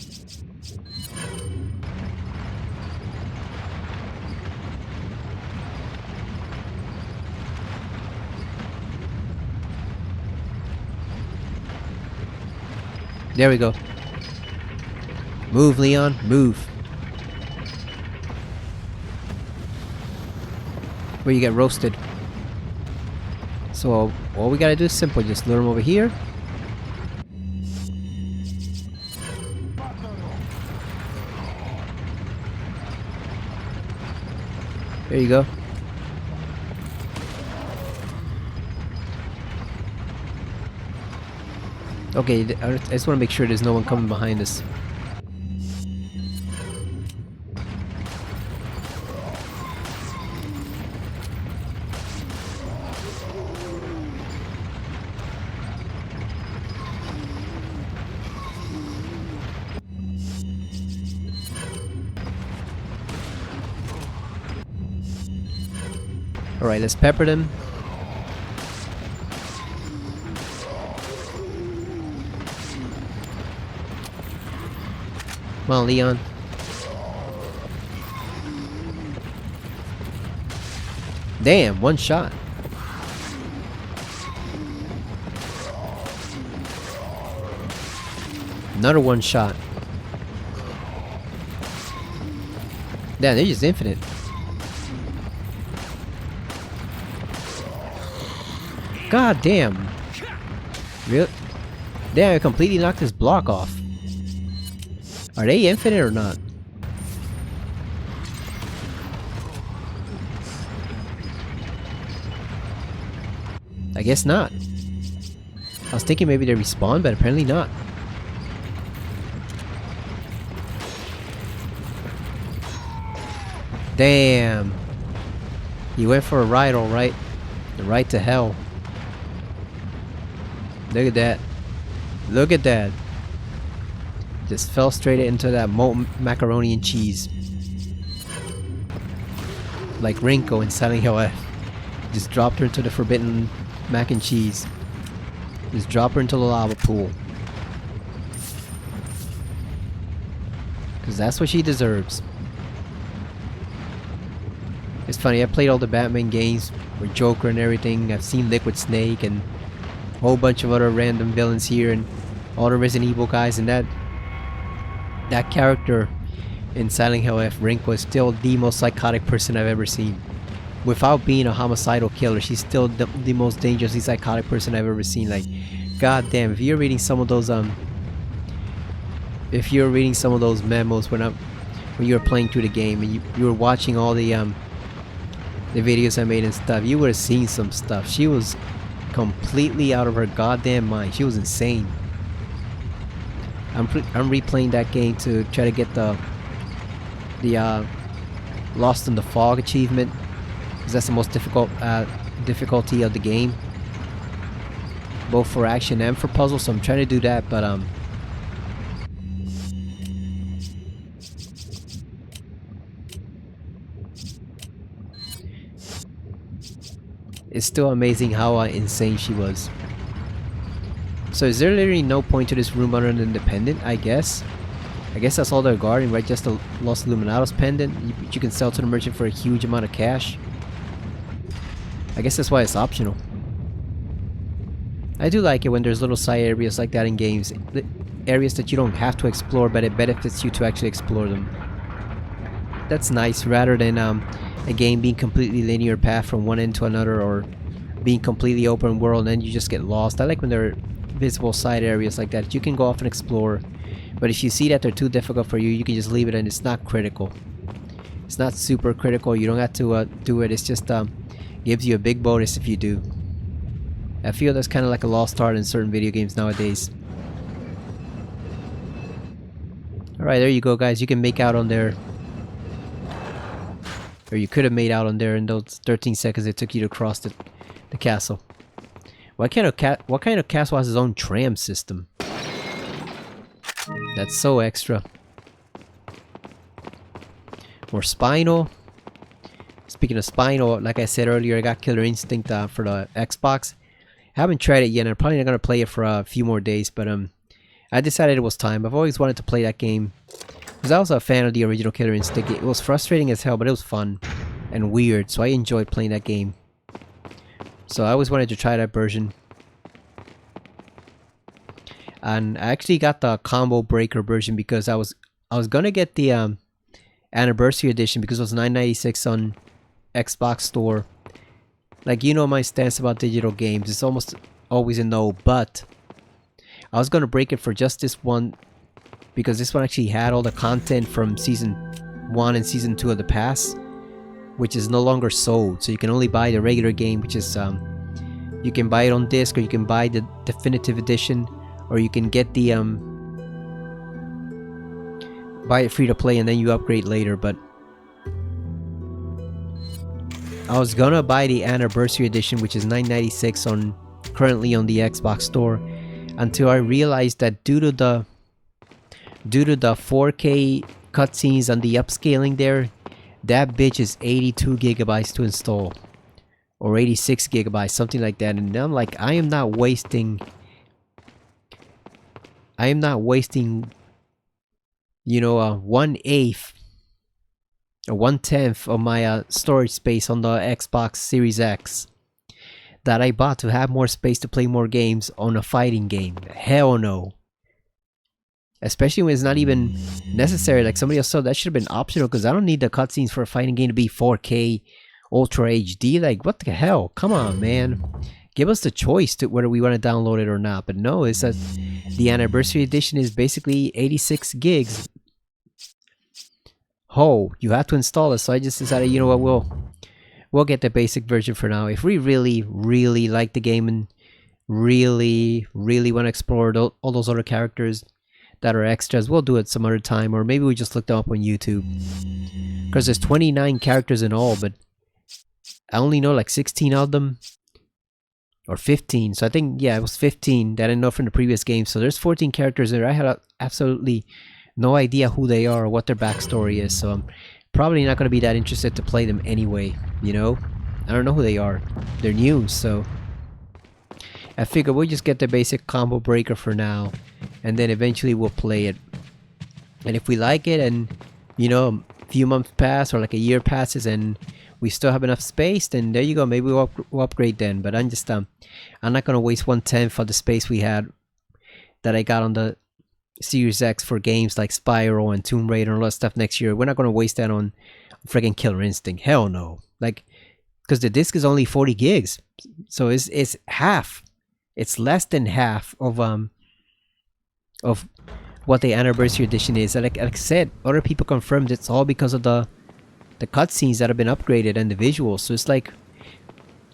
There we go. Move, Leon, move. Where you get roasted. So all we gotta do is simple, just lure him over here. There you go. Okay, I just want to make sure there's no one coming behind us. Alright, let's pepper them. Come on, Leon. Damn, one shot. Another one shot. Damn, they're just infinite. God damn. Really? Damn, I completely knocked this block off. Are they infinite or not? I guess not. I was thinking maybe they respawn, but apparently not. Damn. You went for a ride, alright. The ride to hell. Look at that. Look at that. Just fell straight into that molten macaroni and cheese. Like Rinko in Silent Hill F. Just dropped her into the forbidden mac and cheese. Just drop her into the lava pool. Because that's what she deserves. It's funny, I played all the Batman games with Joker and everything. I've seen Liquid Snake and a whole bunch of other random villains here and all the Resident Evil guys, and that character in Silent Hill F, Rink, was still the most psychotic person I've ever seen. Without being a homicidal killer, she's still the most dangerously psychotic person I've ever seen. Like, goddamn, if you're reading some of those memos when you were playing through the game and you were watching all the videos I made and stuff, you would have seen some stuff. She was completely out of her goddamn mind. She was insane. I'm replaying that game to try to get the Lost in the Fog achievement, because that's the most difficulty of the game, both for action and for puzzles. So I'm trying to do that, but it's still amazing how insane she was. So is there literally no point to this room other than the pendant, I guess? I guess that's all they're guarding, right? Just the Los Illuminados pendant you can sell to the merchant for a huge amount of cash. I guess that's why it's optional. I do like it when there's little side areas like that in games. Areas that you don't have to explore, but it benefits you to actually explore them. That's nice, rather than a game being completely linear path from one end to another, or being completely open world and then you just get lost. I like when there are visible side areas like that you can go off and explore, but if you see that they're too difficult for you, you can just leave it, and it's not critical. It's not super critical. You don't have to do it. It's just gives you a big bonus if you do. I feel that's kind of like a lost art in certain video games nowadays. Alright, there you go, guys. You can make out on there, or you could have made out on there in those 13 seconds it took you to cross the castle. What kind of castle has its own tram system? That's so extra. More Spinal. Speaking of Spinal, like I said earlier, I got Killer Instinct for the Xbox. I haven't tried it yet, and I'm probably not going to play it for a few more days, but I decided it was time. I've always wanted to play that game, because I was a fan of the original Killer Instinct. It was frustrating as hell, but it was fun and weird, so I enjoyed playing that game. So I always wanted to try that version. And I actually got the Combo Breaker version because I was gonna get the Anniversary Edition because it was $9.96 on Xbox Store. Like, you know my stance about digital games, it's almost always a no, but I was gonna break it for just this one because this one actually had all the content from Season 1 and Season 2 of the past, which is no longer sold, so you can only buy the regular game, which is you can buy it on disc, or you can buy the definitive edition, or you can get the buy it free to play and then you upgrade later. But I was gonna buy the Anniversary Edition, which is $9.96 currently on the Xbox Store, until I realized that due to the 4K cutscenes and the upscaling there, that bitch is 82 gigabytes to install, or 86 gigabytes, something like that. And I'm like, I am not wasting, you know, 1/8 or 1/10 of my storage space on the Xbox Series X that I bought to have more space to play more games on a fighting game. Hell no. Especially when it's not even necessary. Like somebody else said, that should have been optional, because I don't need the cutscenes for a fighting game to be 4K Ultra HD. Like, what the hell? Come on, man. Give us the choice to whether we want to download it or not. But no, it says the Anniversary Edition is basically 86 gigs. Oh, you have to install it. So I just decided, you know what, we'll get the basic version for now. If we really, really like the game and really, really want to explore all those other characters that are extras, we'll do it some other time, or maybe we just look them up on YouTube, because there's 29 characters in all, but I only know like 16 of them, or 15. So I think, yeah, it was 15 that I know from the previous game. So there's 14 characters there. I had absolutely no idea who they are or what their backstory is, so I'm probably not going to be that interested to play them anyway, you know? I don't know who they are. They're new, so... I figure we'll just get the basic combo breaker for now, and then eventually we'll play it. And if we like it, and you know, a few months pass or like a year passes, and we still have enough space, then there you go. Maybe we'll upgrade then. But I'm just I'm not gonna waste 1/10 of the space we had that I got on the Series X for games like Spyro and Tomb Raider and all that stuff next year. We're not gonna waste that on friggin' Killer Instinct. Hell no. Like, because the disc is only 40 gigs, so it's half. It's less than half of what the anniversary edition is. And like I said, other people confirmed it's all because of the cutscenes that have been upgraded and the visuals. So it's like,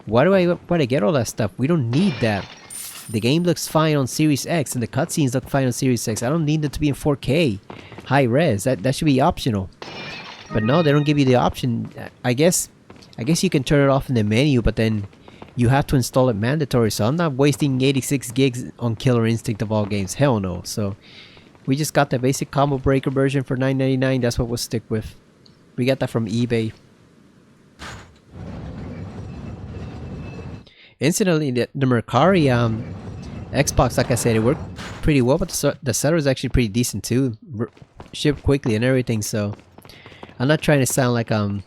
why do I get all that stuff? We don't need that. The game looks fine on Series X and the cutscenes look fine on Series X. I don't need it to be in 4K, high res. That should be optional. But no, they don't give you the option. I guess you can turn it off in the menu, but then you have to install it mandatory. So I'm not wasting 86 gigs on Killer Instinct of all games. Hell no. So we just got the basic combo breaker version for $9.99. That's what we'll stick with. We got that from eBay. Incidentally, the Mercari Xbox, like I said, it worked pretty well, but the seller is actually pretty decent too. Shipped quickly and everything. So I'm not trying to sound like I'm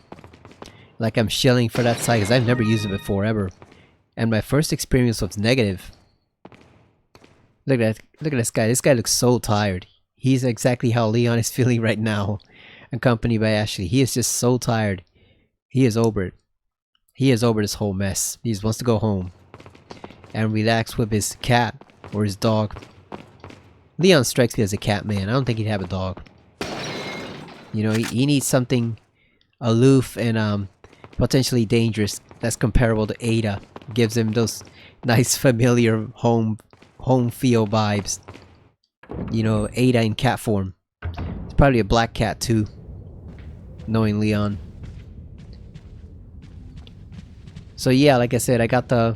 shilling for that site, because I've never used it before ever, and my first experience was negative. Look at this guy. This guy looks so tired. He's exactly how Leon is feeling right now, accompanied by Ashley. He is just so tired. He is over it. He is over this whole mess. He just wants to go home and relax with his cat or his dog. Leon strikes me as a cat man. I don't think he'd have a dog. You know, he needs something aloof and potentially dangerous that's comparable to Ada. Gives him those nice familiar home feel vibes. You know, Ada in cat form. It's probably a black cat too, knowing Leon. So yeah, like I said, I got the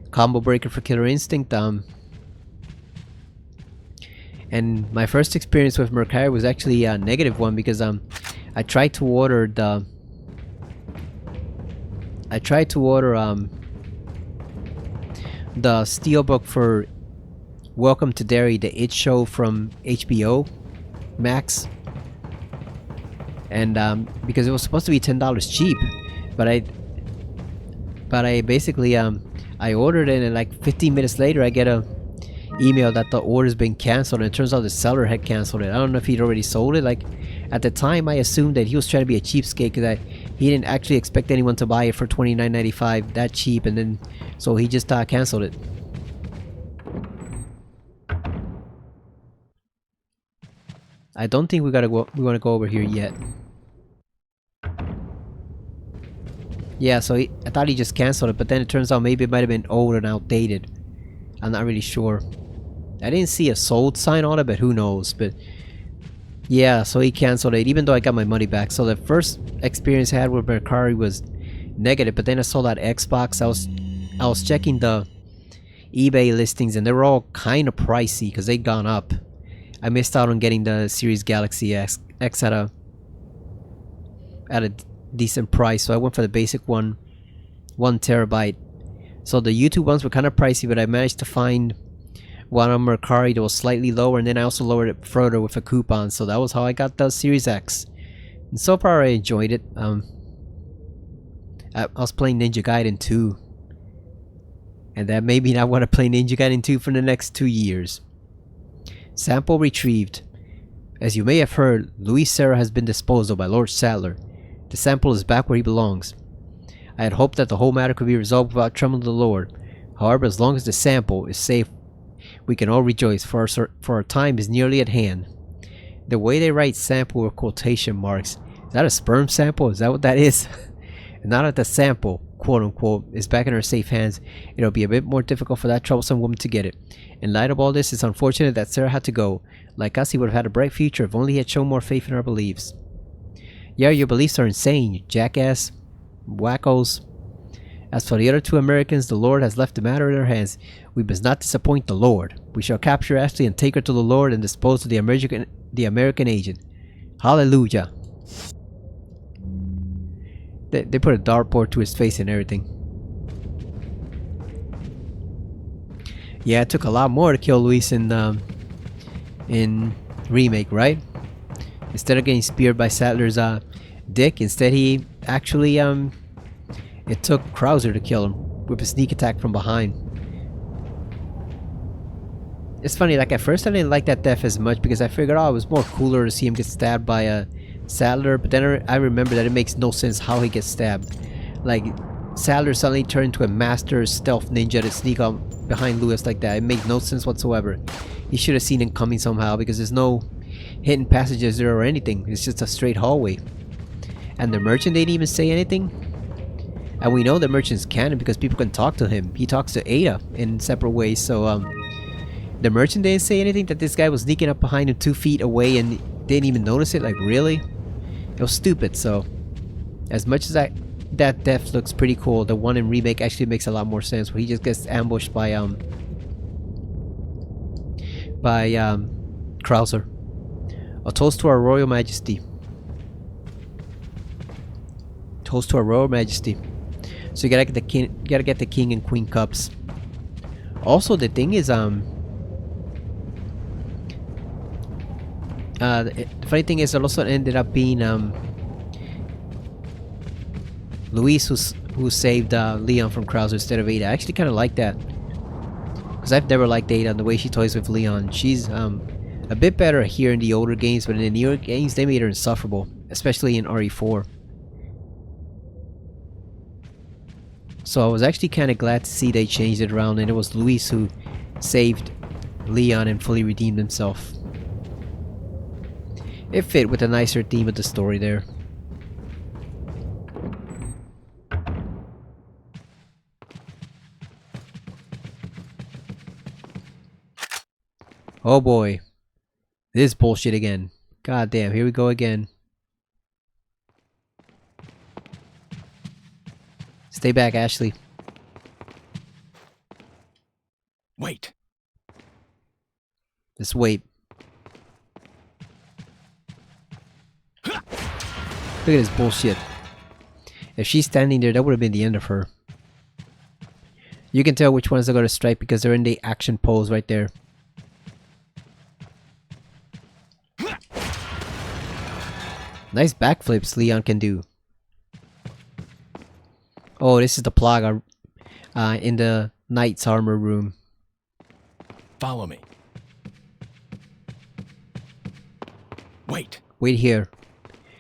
combo breaker for Killer Instinct. And my first experience with Mercari was actually a negative one, because I tried to order the steelbook for Welcome to Derry, the It show from HBO Max, and because it was supposed to be $10 cheap, but I basically I ordered it, and like 15 minutes later I get a email that the order's been canceled, and it turns out the seller had canceled it. I don't know if he'd already sold it. Like at the time I assumed that he was trying to be a cheapskate, because he didn't actually expect anyone to buy it for $29.95 that cheap, and then so he just canceled it. I don't think we want to go over here yet. Yeah, so I thought he just canceled it, but then it turns out maybe it might have been old and outdated. I'm not really sure. I didn't see a sold sign on it, but who knows. But yeah, so he canceled it, even though I got my money back. So the first experience I had with Mercari was negative, but then I saw that Xbox. I was checking the eBay listings, and they were all kind of pricey because they'd gone up. I missed out on getting the Series Galaxy X at a decent price, so I went for the basic 1 terabyte. So the YouTube ones were kind of pricey, but I managed to find one on Mercari that was slightly lower, and then I also lowered it further with a coupon. So that was how I got the Series X, and so far I enjoyed it. I was playing Ninja Gaiden 2, and that made me not want to play Ninja Gaiden 2 for the next 2 years. Sample retrieved. As you may have heard, Louis Serra has been disposed of by Lord Sadler. The sample is back where he belongs. I had hoped that the whole matter could be resolved without troubling the Lord. However, as long as the sample is safe, we can all rejoice, for our time is nearly at hand. The way they write sample with quotation marks, is that a sperm sample? Is that what that is? And now that the sample, quote unquote, is back in our safe hands, it'll be a bit more difficult for that troublesome woman to get it. In light of all this, it's unfortunate that Sarah had to go. Like us, he would have had a bright future if only he had shown more faith in our beliefs. Yeah, your beliefs are insane, you jackass. Wackos. As for the other 2 Americans, the Lord has left the matter in our hands. We must not disappoint the Lord. We shall capture Ashley and take her to the Lord and dispose of the American agent. Hallelujah. They put a dartboard to his face and everything. Yeah, it took a lot more to kill Luis in remake, right? Instead of getting speared by Sattler's dick, instead he actually it took Krauser to kill him with a sneak attack from behind. It's funny, like at first I didn't like that death as much because I figured, oh, it was more cooler to see him get stabbed by a Sattler, but then I remember that it makes no sense how he gets stabbed. Like, Sattler suddenly turned into a master stealth ninja to sneak up behind Luis like that. It made no sense whatsoever. He should have seen him coming somehow because there's no hidden passages there or anything. It's just a straight hallway. And the merchant didn't even say anything. And we know the merchant's canon because people can talk to him. He talks to Ada in separate ways, so the merchant didn't say anything that this guy was sneaking up behind him 2 feet away and didn't even notice it. Like, really? It was stupid. So as much as that death looks pretty cool, the one in remake actually makes a lot more sense where he just gets ambushed by Krauser. A toast to our Royal Majesty. Toast to our Royal Majesty. So you gotta get the king and queen cups. Also, the thing is, the funny thing is, it also ended up being Luis who saved Leon from Krauser instead of Ada. I actually kind of like that because I've never liked Ada and the way she toys with Leon. She's a bit better here in the older games, but in the newer games they made her insufferable, especially in RE4. So I was actually kind of glad to see they changed it around and it was Luis who saved Leon and fully redeemed himself. It fit with the nicer theme of the story there. Oh boy. This bullshit again. God damn, here we go again. Stay back, Ashley. Wait. Just wait. Look at this bullshit. If she's standing there, that would have been the end of her. You can tell which ones are going to strike because they're in the action pose right there. Nice backflips Leon can do. Oh, this is the Plaga in the knight's armor room. Follow me. Wait. Wait here.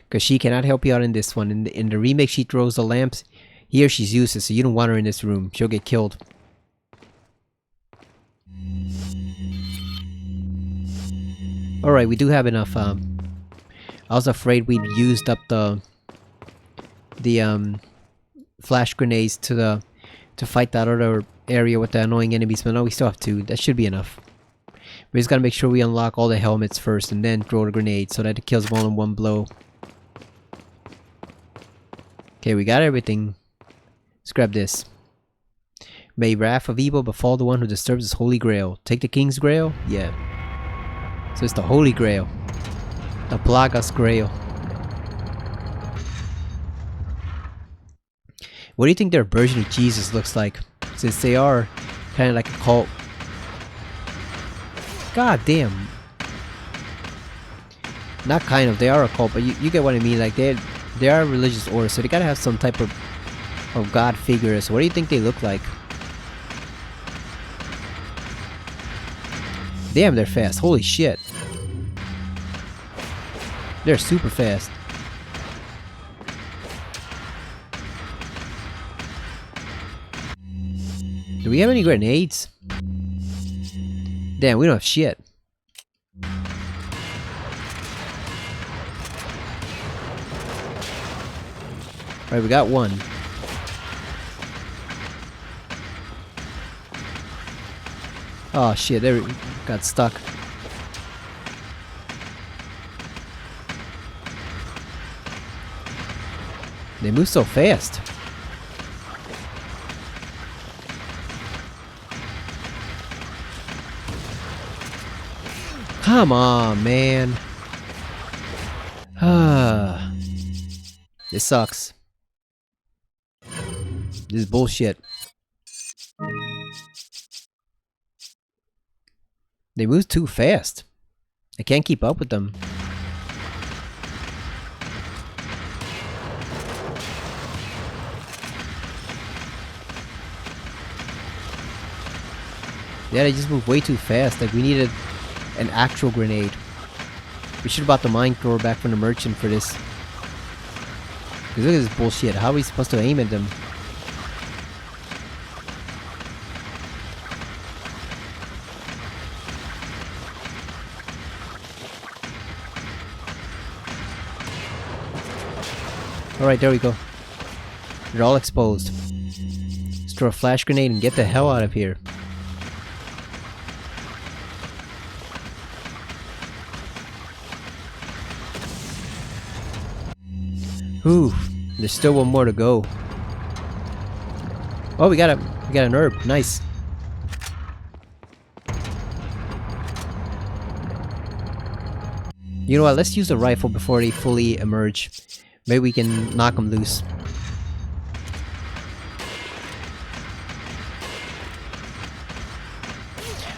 Because she cannot help you out in this one. In the remake, she throws the lamps. Here, she's useless, so you don't want her in this room. She'll get killed. Alright, we do have enough. I was afraid we'd used up the flash grenades to fight that other area with the annoying enemies, but no, we still have 2. That should be enough. We just gotta make sure we unlock all the helmets first and then throw the grenade so that it kills them all in one blow. Okay, we got everything. Let's grab this. May wrath of evil befall the one who disturbs his holy grail. Take the king's grail? Yeah. So it's the holy grail. The Plaga's grail. What do you think their version of Jesus looks like? Since they are kind of like a cult. God damn. Not kind of, they are a cult, but you get what I mean. Like they are a religious order, so they gotta have some type of god figure. So what do you think they look like? Damn, they're fast. Holy shit. They're super fast. Do we have any grenades? Damn, we don't have shit. Alright, we got one. Oh shit, there we got stuck. They move so fast. Come on, man. This sucks. This is bullshit. They move too fast. I can't keep up with them. Yeah, they just move way too fast. Like, we needed an actual grenade. We should have bought the mine thrower back from the merchant for this. Because look at this bullshit. How are we supposed to aim at them? Alright, there we go. They're all exposed. Let's throw a flash grenade and get the hell out of here. Ooh, there's still one more to go. Oh, we got an herb. Nice. You know what? Let's use a rifle before they fully emerge. Maybe we can knock them loose.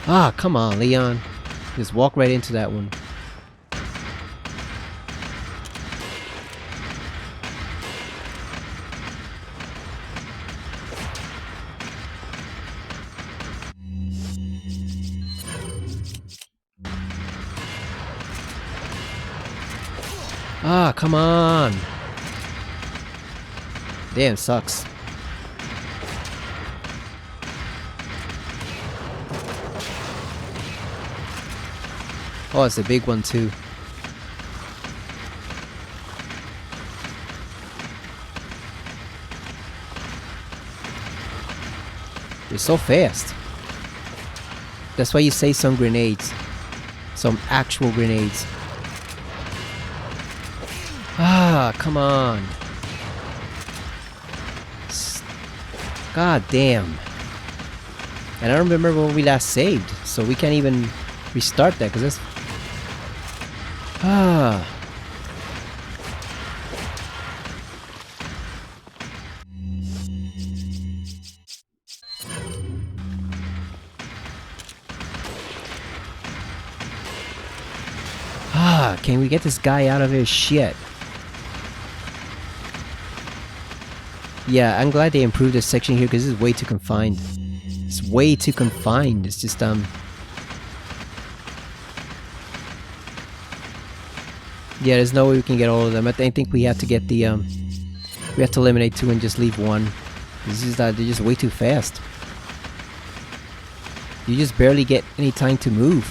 Ah, come on, Leon. Just walk right into that one. Ah, come on. Damn, sucks. Oh, it's a big one too. They're so fast. That's why you say some grenades. Some actual grenades. Ah, come on. God damn. And I don't remember when we last saved, so we can't even restart that because that's... Ah. Ah, can we get this guy out of his shit? Yeah, I'm glad they improved this section here because this is way too confined. It's way too confined. It's just yeah, there's no way we can get all of them. I think we have to get the we have to eliminate 2 and just leave 1. This is they're just way too fast. You just barely get any time to move.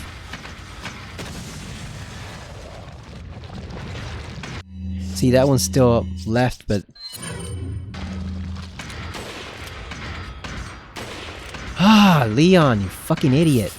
See, that one's still left, but ah, Leon, you fucking idiot.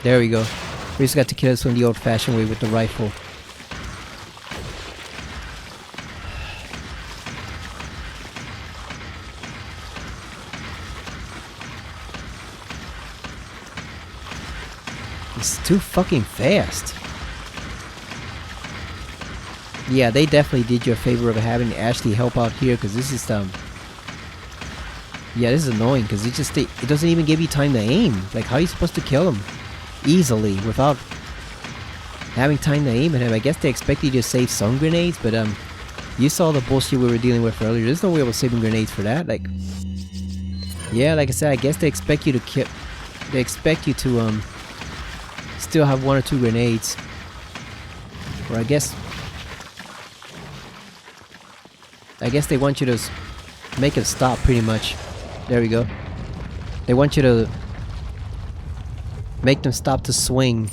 There we go. We just got to kill this one the old-fashioned way with the rifle. It's too fucking fast. Yeah, they definitely did you a favor of having Ashley help out here because this is yeah, this is annoying because it doesn't even give you time to aim. Like, how are you supposed to kill him easily without having time to aim at him? I guess they expect you to save some grenades, but you saw the bullshit we were dealing with earlier. There's no way I was saving grenades for that. Like, yeah, like I said, I guess they expect you to kill. They expect you to still have 1 or 2 grenades, or I guess they want you to make it stop pretty much. There we go. They want you to make them stop to swing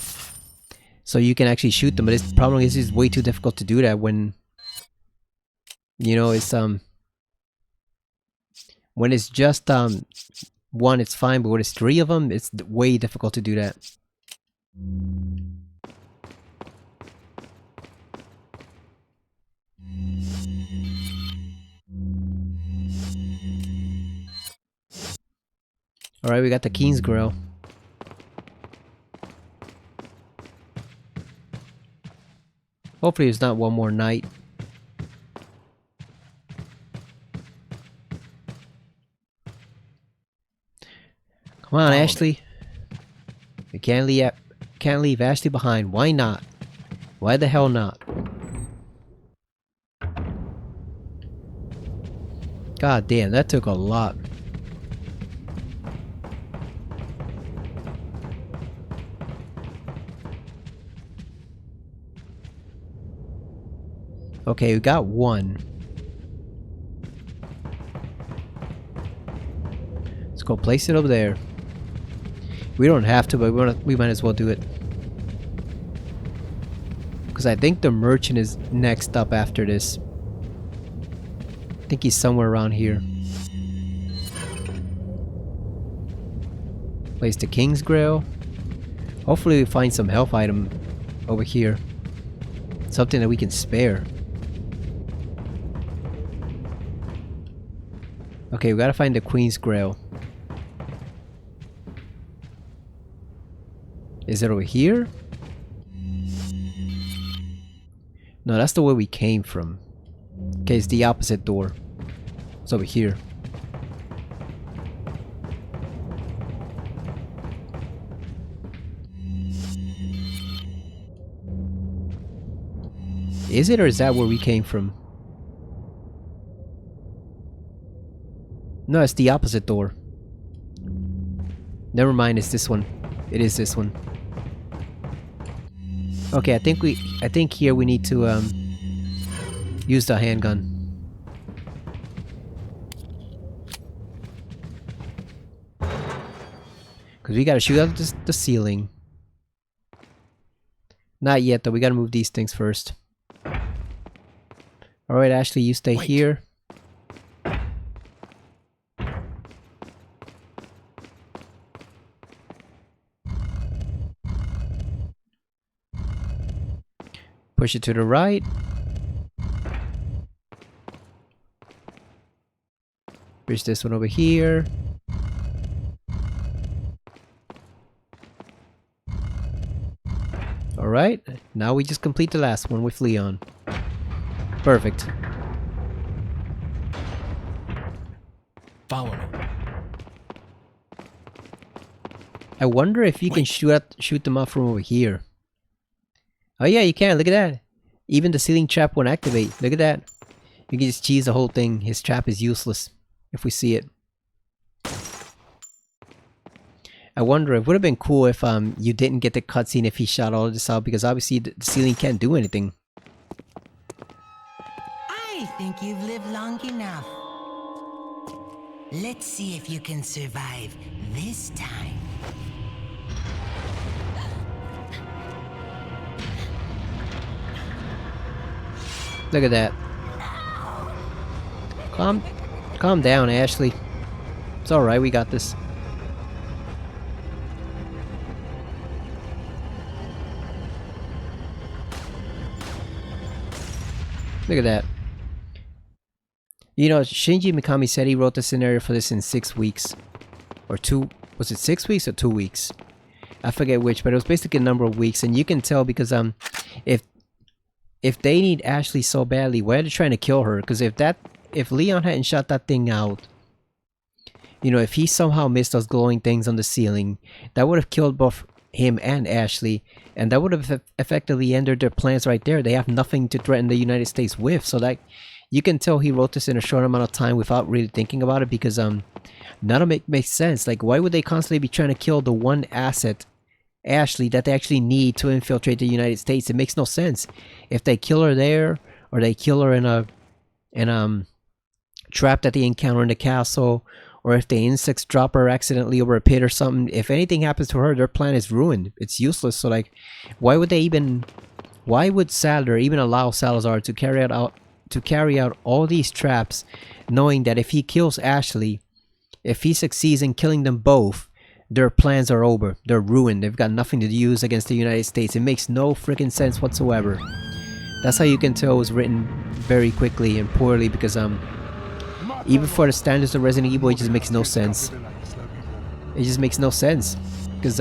so you can actually shoot them, but the problem is it's way too difficult to do that when, you know, it's when it's just 1 it's fine, but when it's 3 of them it's way difficult to do that. Alright, we got the King's Grill. Hopefully it's not one more night. Come on, Follow me. Ashley. We can't leave Ashley behind. Why not? Why the hell not? God damn, that took a lot. Okay, we got one. Let's go place it over there. We don't have to, but we might as well do it. Because I think the merchant is next up after this. I think he's somewhere around here. Place the King's Grill. Hopefully we find some health item over here. Something that we can spare. Okay, we gotta find the Queen's Grill. Is it over here? No, that's the way we came from. Okay, it's the opposite door. It's over here. Is it, or is that where we came from? No, it's the opposite door. Never mind, it's this one. It is this one. Okay, I think here we need to use the handgun. Cause we gotta shoot out the ceiling. Not yet though, we gotta move these things first. Alright, Ashley, you stay Wait. here. Push it to the right. Push this one over here. Alright, now we just complete the last one with Leon. Perfect. Follow me. I wonder if you can shoot them off from over here. Oh yeah, you can. Look at that. Even the ceiling trap won't activate. Look at that. You can just cheese the whole thing. His trap is useless if we see it. I wonder, it would have been cool if you didn't get the cutscene if he shot all of this out, because obviously the ceiling can't do anything. I think you've lived long enough. Let's see if you can survive this time. Look at that. Calm down, Ashley. It's alright, we got this. Look at that. You know, Shinji Mikami said he wrote the scenario for this in 6 weeks. Or 2... Was it 6 weeks or 2 weeks? I forget which, but it was basically a number of weeks. And you can tell because if they need Ashley so badly, why are they trying to kill her? Because if Leon hadn't shot that thing out, you know, if he somehow missed those glowing things on the ceiling, that would have killed both him and Ashley, and that would have effectively ended their plans right there. They have nothing to threaten the United States with, so that you can tell he wrote this in a short amount of time without really thinking about it, because none of it makes sense. Like, why would they constantly be trying to kill the one asset, Ashley, that they actually need to infiltrate the United States? It makes no sense. If they kill her there, or they kill her in a trap that they encounter in the castle, or if the insects drop her accidentally over a pit or something, if anything happens to her, their plan is ruined. It's useless. So like, why would Salazar even allow Salazar to carry out all these traps, knowing that if he kills Ashley, if he succeeds in killing them both, their plans are over. They're ruined. They've got nothing to use against the United States. It makes no freaking sense whatsoever. That's how you can tell it was written very quickly and poorly, because even for the standards of Resident Evil, it just makes no sense. It just makes no sense. Because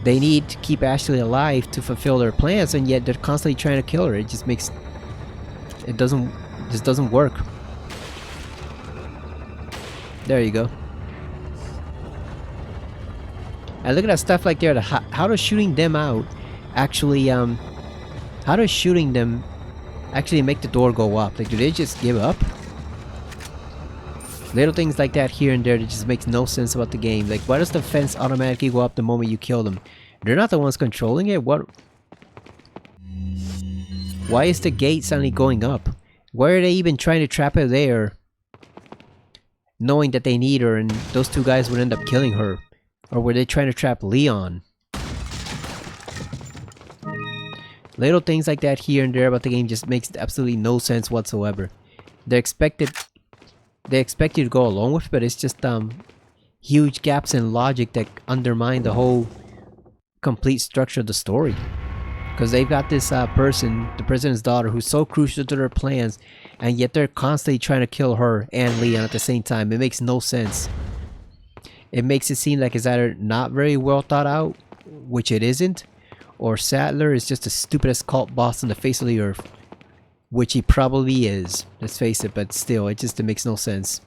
they need to keep Ashley alive to fulfill their plans, and yet they're constantly trying to kill her. It just makes it just doesn't work. There you go. And look at that stuff like there. How does shooting them out actually how does shooting them actually make the door go up? Like, do they just give up? Little things like that here and there that just makes no sense about the game. Like, why does the fence automatically go up the moment you kill them? They're not the ones controlling it. What? Why is the gate suddenly going up? Why are they even trying to trap her there, knowing that they need her and those two guys would end up killing her? Or were they trying to trap Leon? Little things like that here and there about the game just makes absolutely no sense whatsoever. They expect you to go along with it, but it's just huge gaps in logic that undermine the whole complete structure of the story. Because they've got this person, the president's daughter, who's so crucial to their plans, and yet they're constantly trying to kill her and Leon at the same time. It makes no sense. It makes it seem like it's either not very well thought out, which it isn't, or Sattler is just the stupidest cult boss on the face of the earth, which he probably is. Let's face it, but still, it makes no sense.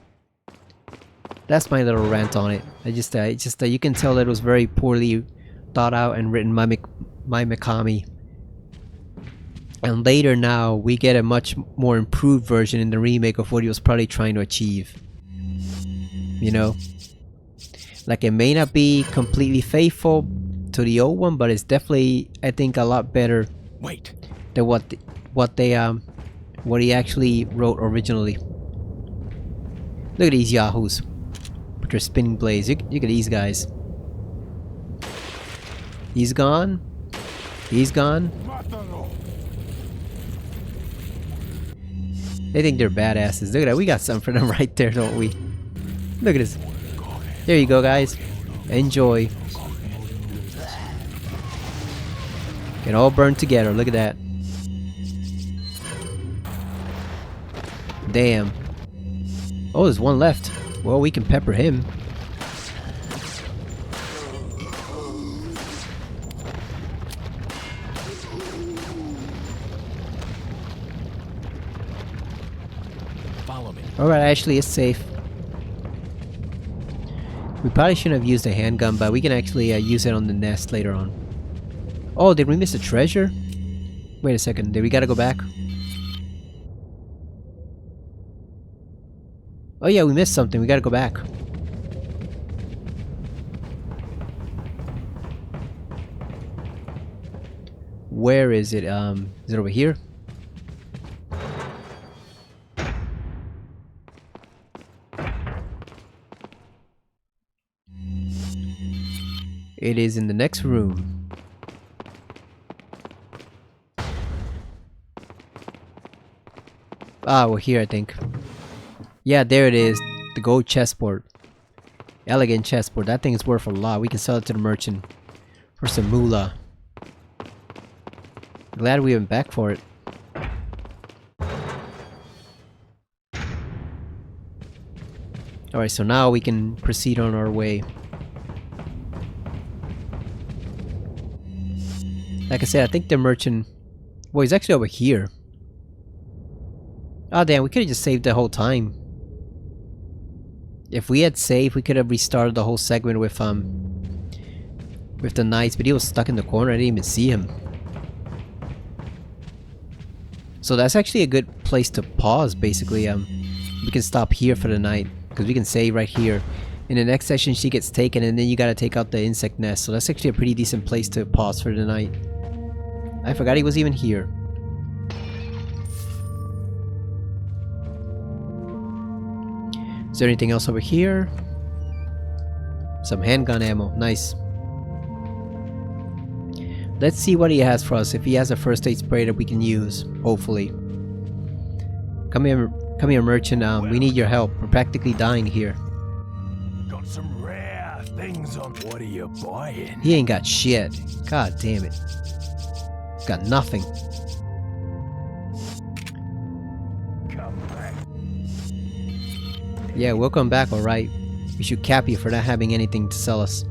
That's my little rant on it. You can tell that it was very poorly thought out and written by Mikami. And later now, we get a much more improved version in the remake of what he was probably trying to achieve. You know? Like, it may not be completely faithful to the old one, but it's definitely, I think, a lot better than what he actually wrote originally. Look at these yahoos with their spinning blades. Look at these guys. He's gone. He's gone. They think they're badasses. Look at that. We got something for them right there, don't we? Look at this. There you go, guys. Enjoy. Get all burned together. Look at that. Damn. Oh, there's one left. Well, we can pepper him. Follow me. Alright, Ashley is safe. We probably shouldn't have used a handgun, but we can actually use it on the nest later on. Oh, did we miss a treasure? Wait a second, did we gotta go back? Oh yeah, we missed something, we gotta go back. Where is it? Is it over here? It is in the next room. Ah, we're here, I think. Yeah, there it is. The gold chessboard. Elegant chessboard. That thing is worth a lot. We can sell it to the merchant for some moolah. Glad we went back for it. Alright, so now we can proceed on our way. Like I said, I think the merchant... Well, he's actually over here. Oh damn, we could have just saved the whole time. If we had saved, we could have restarted the whole segment with the knights, but he was stuck in the corner. I didn't even see him. So that's actually a good place to pause, basically. We can stop here for the night, because we can save right here. In the next session, she gets taken, and then you gotta take out the insect nest. So that's actually a pretty decent place to pause for the night. I forgot he was even here. Is there anything else over here? Some handgun ammo. Nice. Let's see what he has for us. If he has a first aid spray that we can use. Hopefully. Come here, merchant. We need your help. We're practically dying here. Got some rare things on. What are you buying? He ain't got shit. God damn it. Got nothing. Come back. Yeah, we'll come back, alright. We should cap you for not having anything to sell us.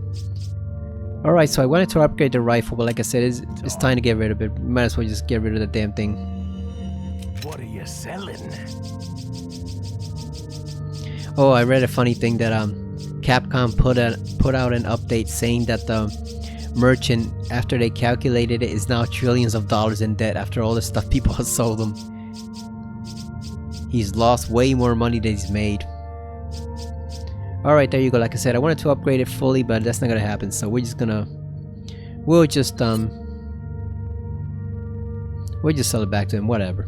Alright, so I wanted to upgrade the rifle, but like I said, it's time to get rid of it. We might as well just get rid of the damn thing. What are you selling? Oh, I read a funny thing that Capcom put out an update saying that the merchant, after they calculated it, is now trillions of dollars in debt after all the stuff people have sold him. He's lost way more money than he's made. Alright, there you go. Like I said, I wanted to upgrade it fully, but that's not gonna happen, so we'll just sell it back to him, whatever.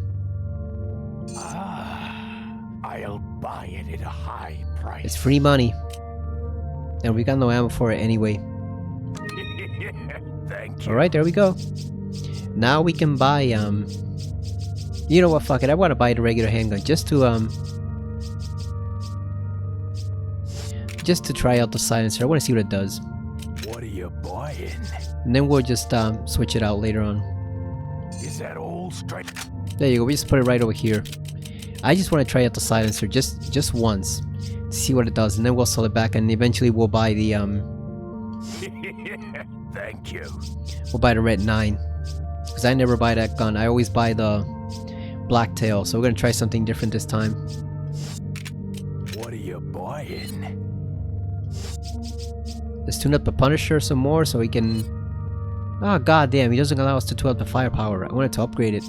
I'll buy it at a high price. It's free money. And we got no ammo for it anyway. Thank you. Alright, there we go. Now we can buy, you know what, fuck it, I want to buy the regular handgun just to try out the silencer. I want to see what it does. What are you buying? And then we'll just switch it out later on. Is that all straight? There you go, we just put it right over here. I just want to try out the silencer just once to see what it does, and then we'll sell it back, and eventually we'll buy the Thank you. we'll buy the Red 9. Because I never buy that gun. I always buy the Blacktail, so we're gonna try something different this time. What are you buying? Let's tune up the Punisher some more so we can... Oh god damn, he doesn't allow us to tune up the firepower. I wanted to upgrade it.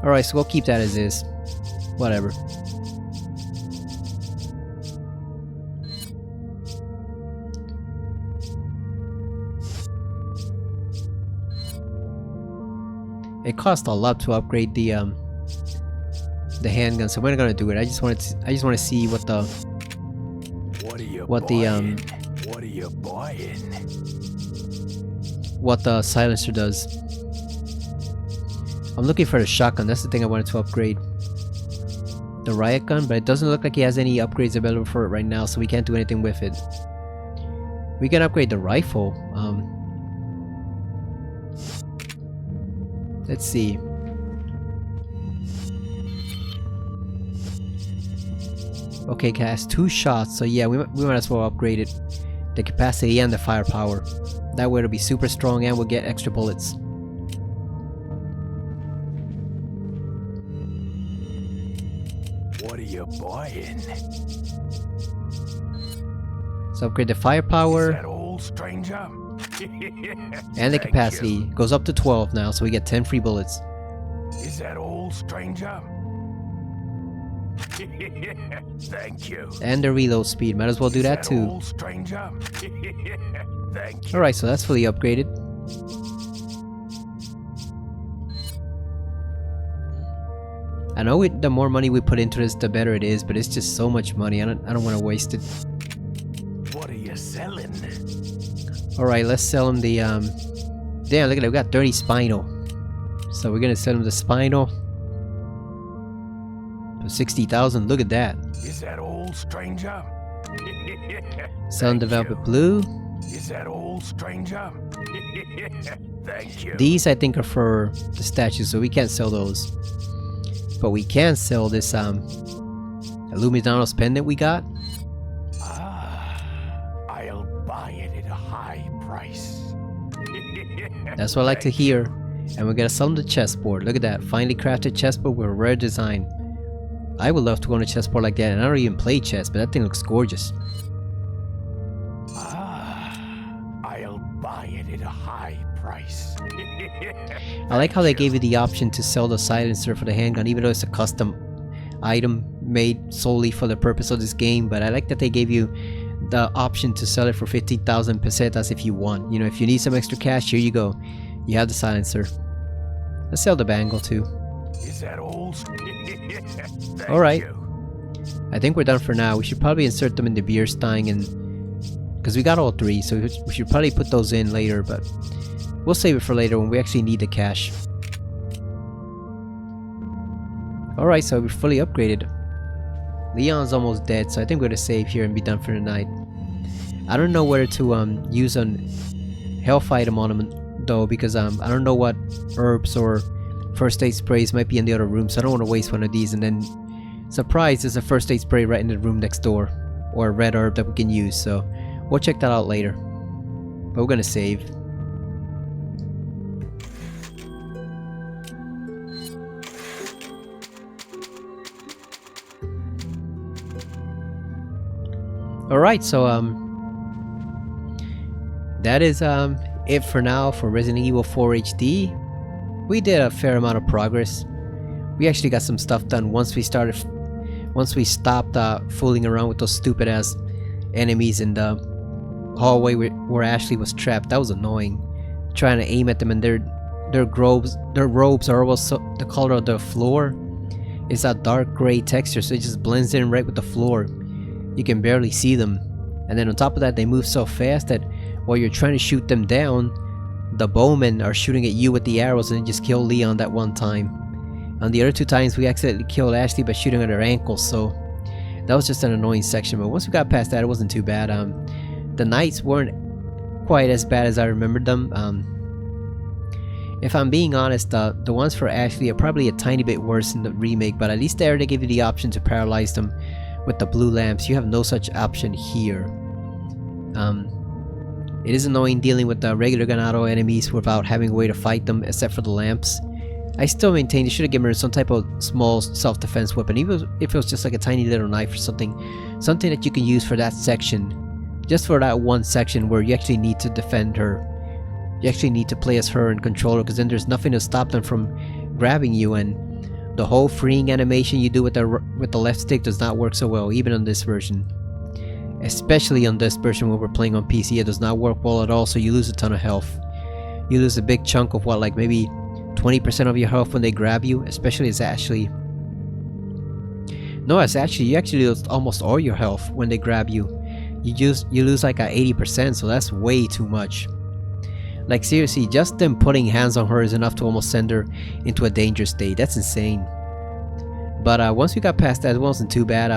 Alright, so we'll keep that as is. Whatever. It cost a lot to upgrade the handgun, so we're not gonna do it. I just want to see what the what the silencer does. I'm looking for the shotgun. That's the thing I wanted to upgrade. The riot gun, but it doesn't look like he has any upgrades available for it right now, so we can't do anything with it. We can upgrade the rifle. Let's see. Okay, it has 2 shots, so yeah, we might as well upgrade it. The capacity and the firepower. That way it'll be super strong and we'll get extra bullets. What are you buying? So upgrade the firepower. Is that all, stranger? And the capacity goes up to 12 now, so we get 10 free bullets. Is that all, stranger? Thank you. And the reload speed, might as well do that Is too. all, stranger? Thank you. Alright, so that's fully upgraded. I know the more money we put into this, the better it is, but it's just so much money. I don't want to waste it. What are you selling? Alright, let's sell him the damn, look at that, we got 30 spinal. So we're gonna sell him the spinal for 60,000. Look at that. Is that all, stranger? Sell him the Thank Velvet you. Blue. Is that all, stranger? Thank you. These I think are for the statues, so we can't sell those. But we can sell this Illuminados pendant we got. I'll buy it at a high price. That's what I like to hear. And we're gonna sell them the chessboard. Look at that, finely crafted chessboard with a rare design. I would love to own a chessboard like that, and I don't even play chess, but that thing looks gorgeous. I'll buy it at a high price. I like how they gave you the option to sell the silencer for the handgun, even though it's a custom item made solely for the purpose of this game. But I like that they gave you the option to sell it for 15,000 pesetas if you want. You know, if you need some extra cash, here you go. You have the silencer. Let's sell the bangle too. Is that all? Alright. I think we're done for now. We should probably insert them in the beer stein, and because we got all 3, so we should probably put those in later, but we'll save it for later when we actually need the cash. Alright, so we're fully upgraded. Leon's almost dead, so I think we're gonna save here and be done for the night. I don't know whether to use an health item on him though, because I don't know what herbs or first aid sprays might be in the other room, so I don't want to waste one of these and then Surprise, there's a first aid spray right in the room next door. Or a red herb that we can use, so we'll check that out later. But we're gonna save. Alright, so that is it for now for Resident Evil 4 HD. We did a fair amount of progress. We actually got some stuff done once we stopped fooling around with those stupid ass enemies in the hallway where Ashley was trapped. That was annoying. Trying to aim at them, and their robes are also the color of the floor. It's a dark gray texture, so it just blends in right with the floor. You can barely see them. And then on top of that, they move so fast that while you're trying to shoot them down, the bowmen are shooting at you with the arrows, and it just killed Leon that one time. On the other 2 times, we accidentally killed Ashley by shooting at her ankles, so that was just an annoying section. But once we got past that, it wasn't too bad. The knights weren't quite as bad as I remembered them. If I'm being honest, the ones for Ashley are probably a tiny bit worse in the remake, but at least there they give you the option to paralyze them with the blue lamps. You have no such option here. It is annoying dealing with the regular Ganado enemies without having a way to fight them except for the lamps. I still maintain they should have given her some type of small self-defense weapon, even if it was just like a tiny little knife or something that you can use for that section. Just for that one section where you actually need to defend her. You actually need to play as her and control her, because then there's nothing to stop them from grabbing you, and the whole freeing animation you do with the left stick does not work so well, even on this version. Especially on this version when we're playing on PC, it does not work well at all, so you lose a ton of health. You lose a big chunk of what, like maybe 20% of your health when they grab you, especially as Ashley. No, as Ashley, you actually lose almost all your health when they grab you. You lose like a 80%, so that's way too much. Like seriously, just them putting hands on her is enough to almost send her into a dangerous state. That's insane. But once we got past that, it wasn't too bad.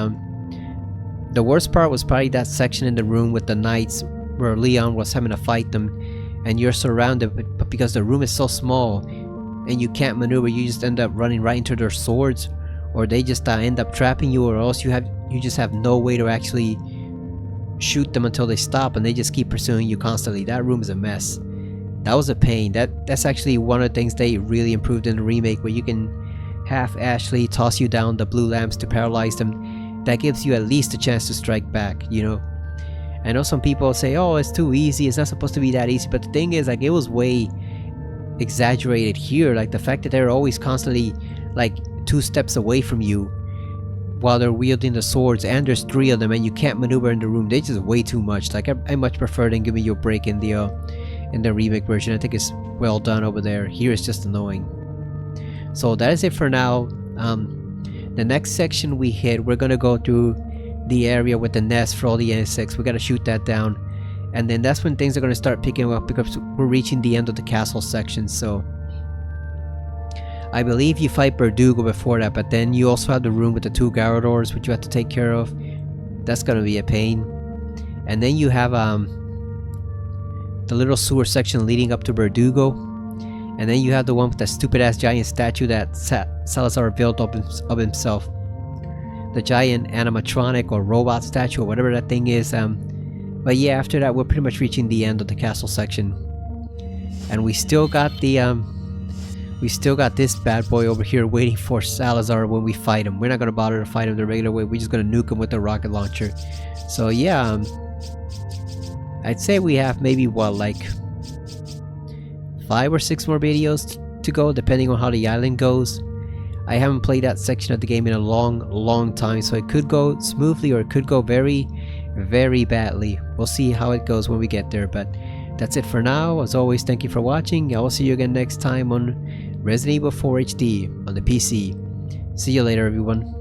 The worst part was probably that section in the room with the knights where Leon was having to fight them, and you're surrounded, but because the room is so small and you can't maneuver, you just end up running right into their swords, or they just end up trapping you, or else you just have no way to actually shoot them until they stop, and they just keep pursuing you constantly. That room is a mess. That was a pain. That's actually one of the things they really improved in the remake, where you can have Ashley toss you down the blue lamps to paralyze them. That gives you at least a chance to strike back, you know. I know some people say, oh, it's too easy, it's not supposed to be that easy, but the thing is, like, it was way exaggerated here. Like the fact that they're always constantly like 2 steps away from you while they're wielding the swords, and there's 3 of them, and you can't maneuver in the room. They just way too much. Like I much prefer them giving you a break in the remake version. I think it's well done over there. Here it's just annoying. So that is it for now. The next section we hit, we're gonna go through the area with the nest for all the insects. We gotta shoot that down, and then that's when things are gonna start picking up, because we're reaching the end of the castle section. So I believe you fight Verdugo before that, but then you also have the room with the 2 Garradors, which you have to take care of. That's gonna be a pain. And then you have the little sewer section leading up to Verdugo, and then you have the one with that stupid ass giant statue that Salazar built up of himself, the giant animatronic or robot statue or whatever that thing is. But yeah, after that we're pretty much reaching the end of the castle section, and we still got this bad boy over here waiting for Salazar when we fight him. We're not gonna bother to fight him the regular way. We're just gonna nuke him with the rocket launcher. So yeah, I'd say we have maybe what, like 5 or 6 more videos to go, depending on how the island goes. I haven't played that section of the game in a long time, so it could go smoothly or it could go very, very badly. We'll see how it goes when we get there, but that's it for now. As always, thank you for watching. I will see you again next time on Resident Evil 4 HD on the PC. See you later, everyone.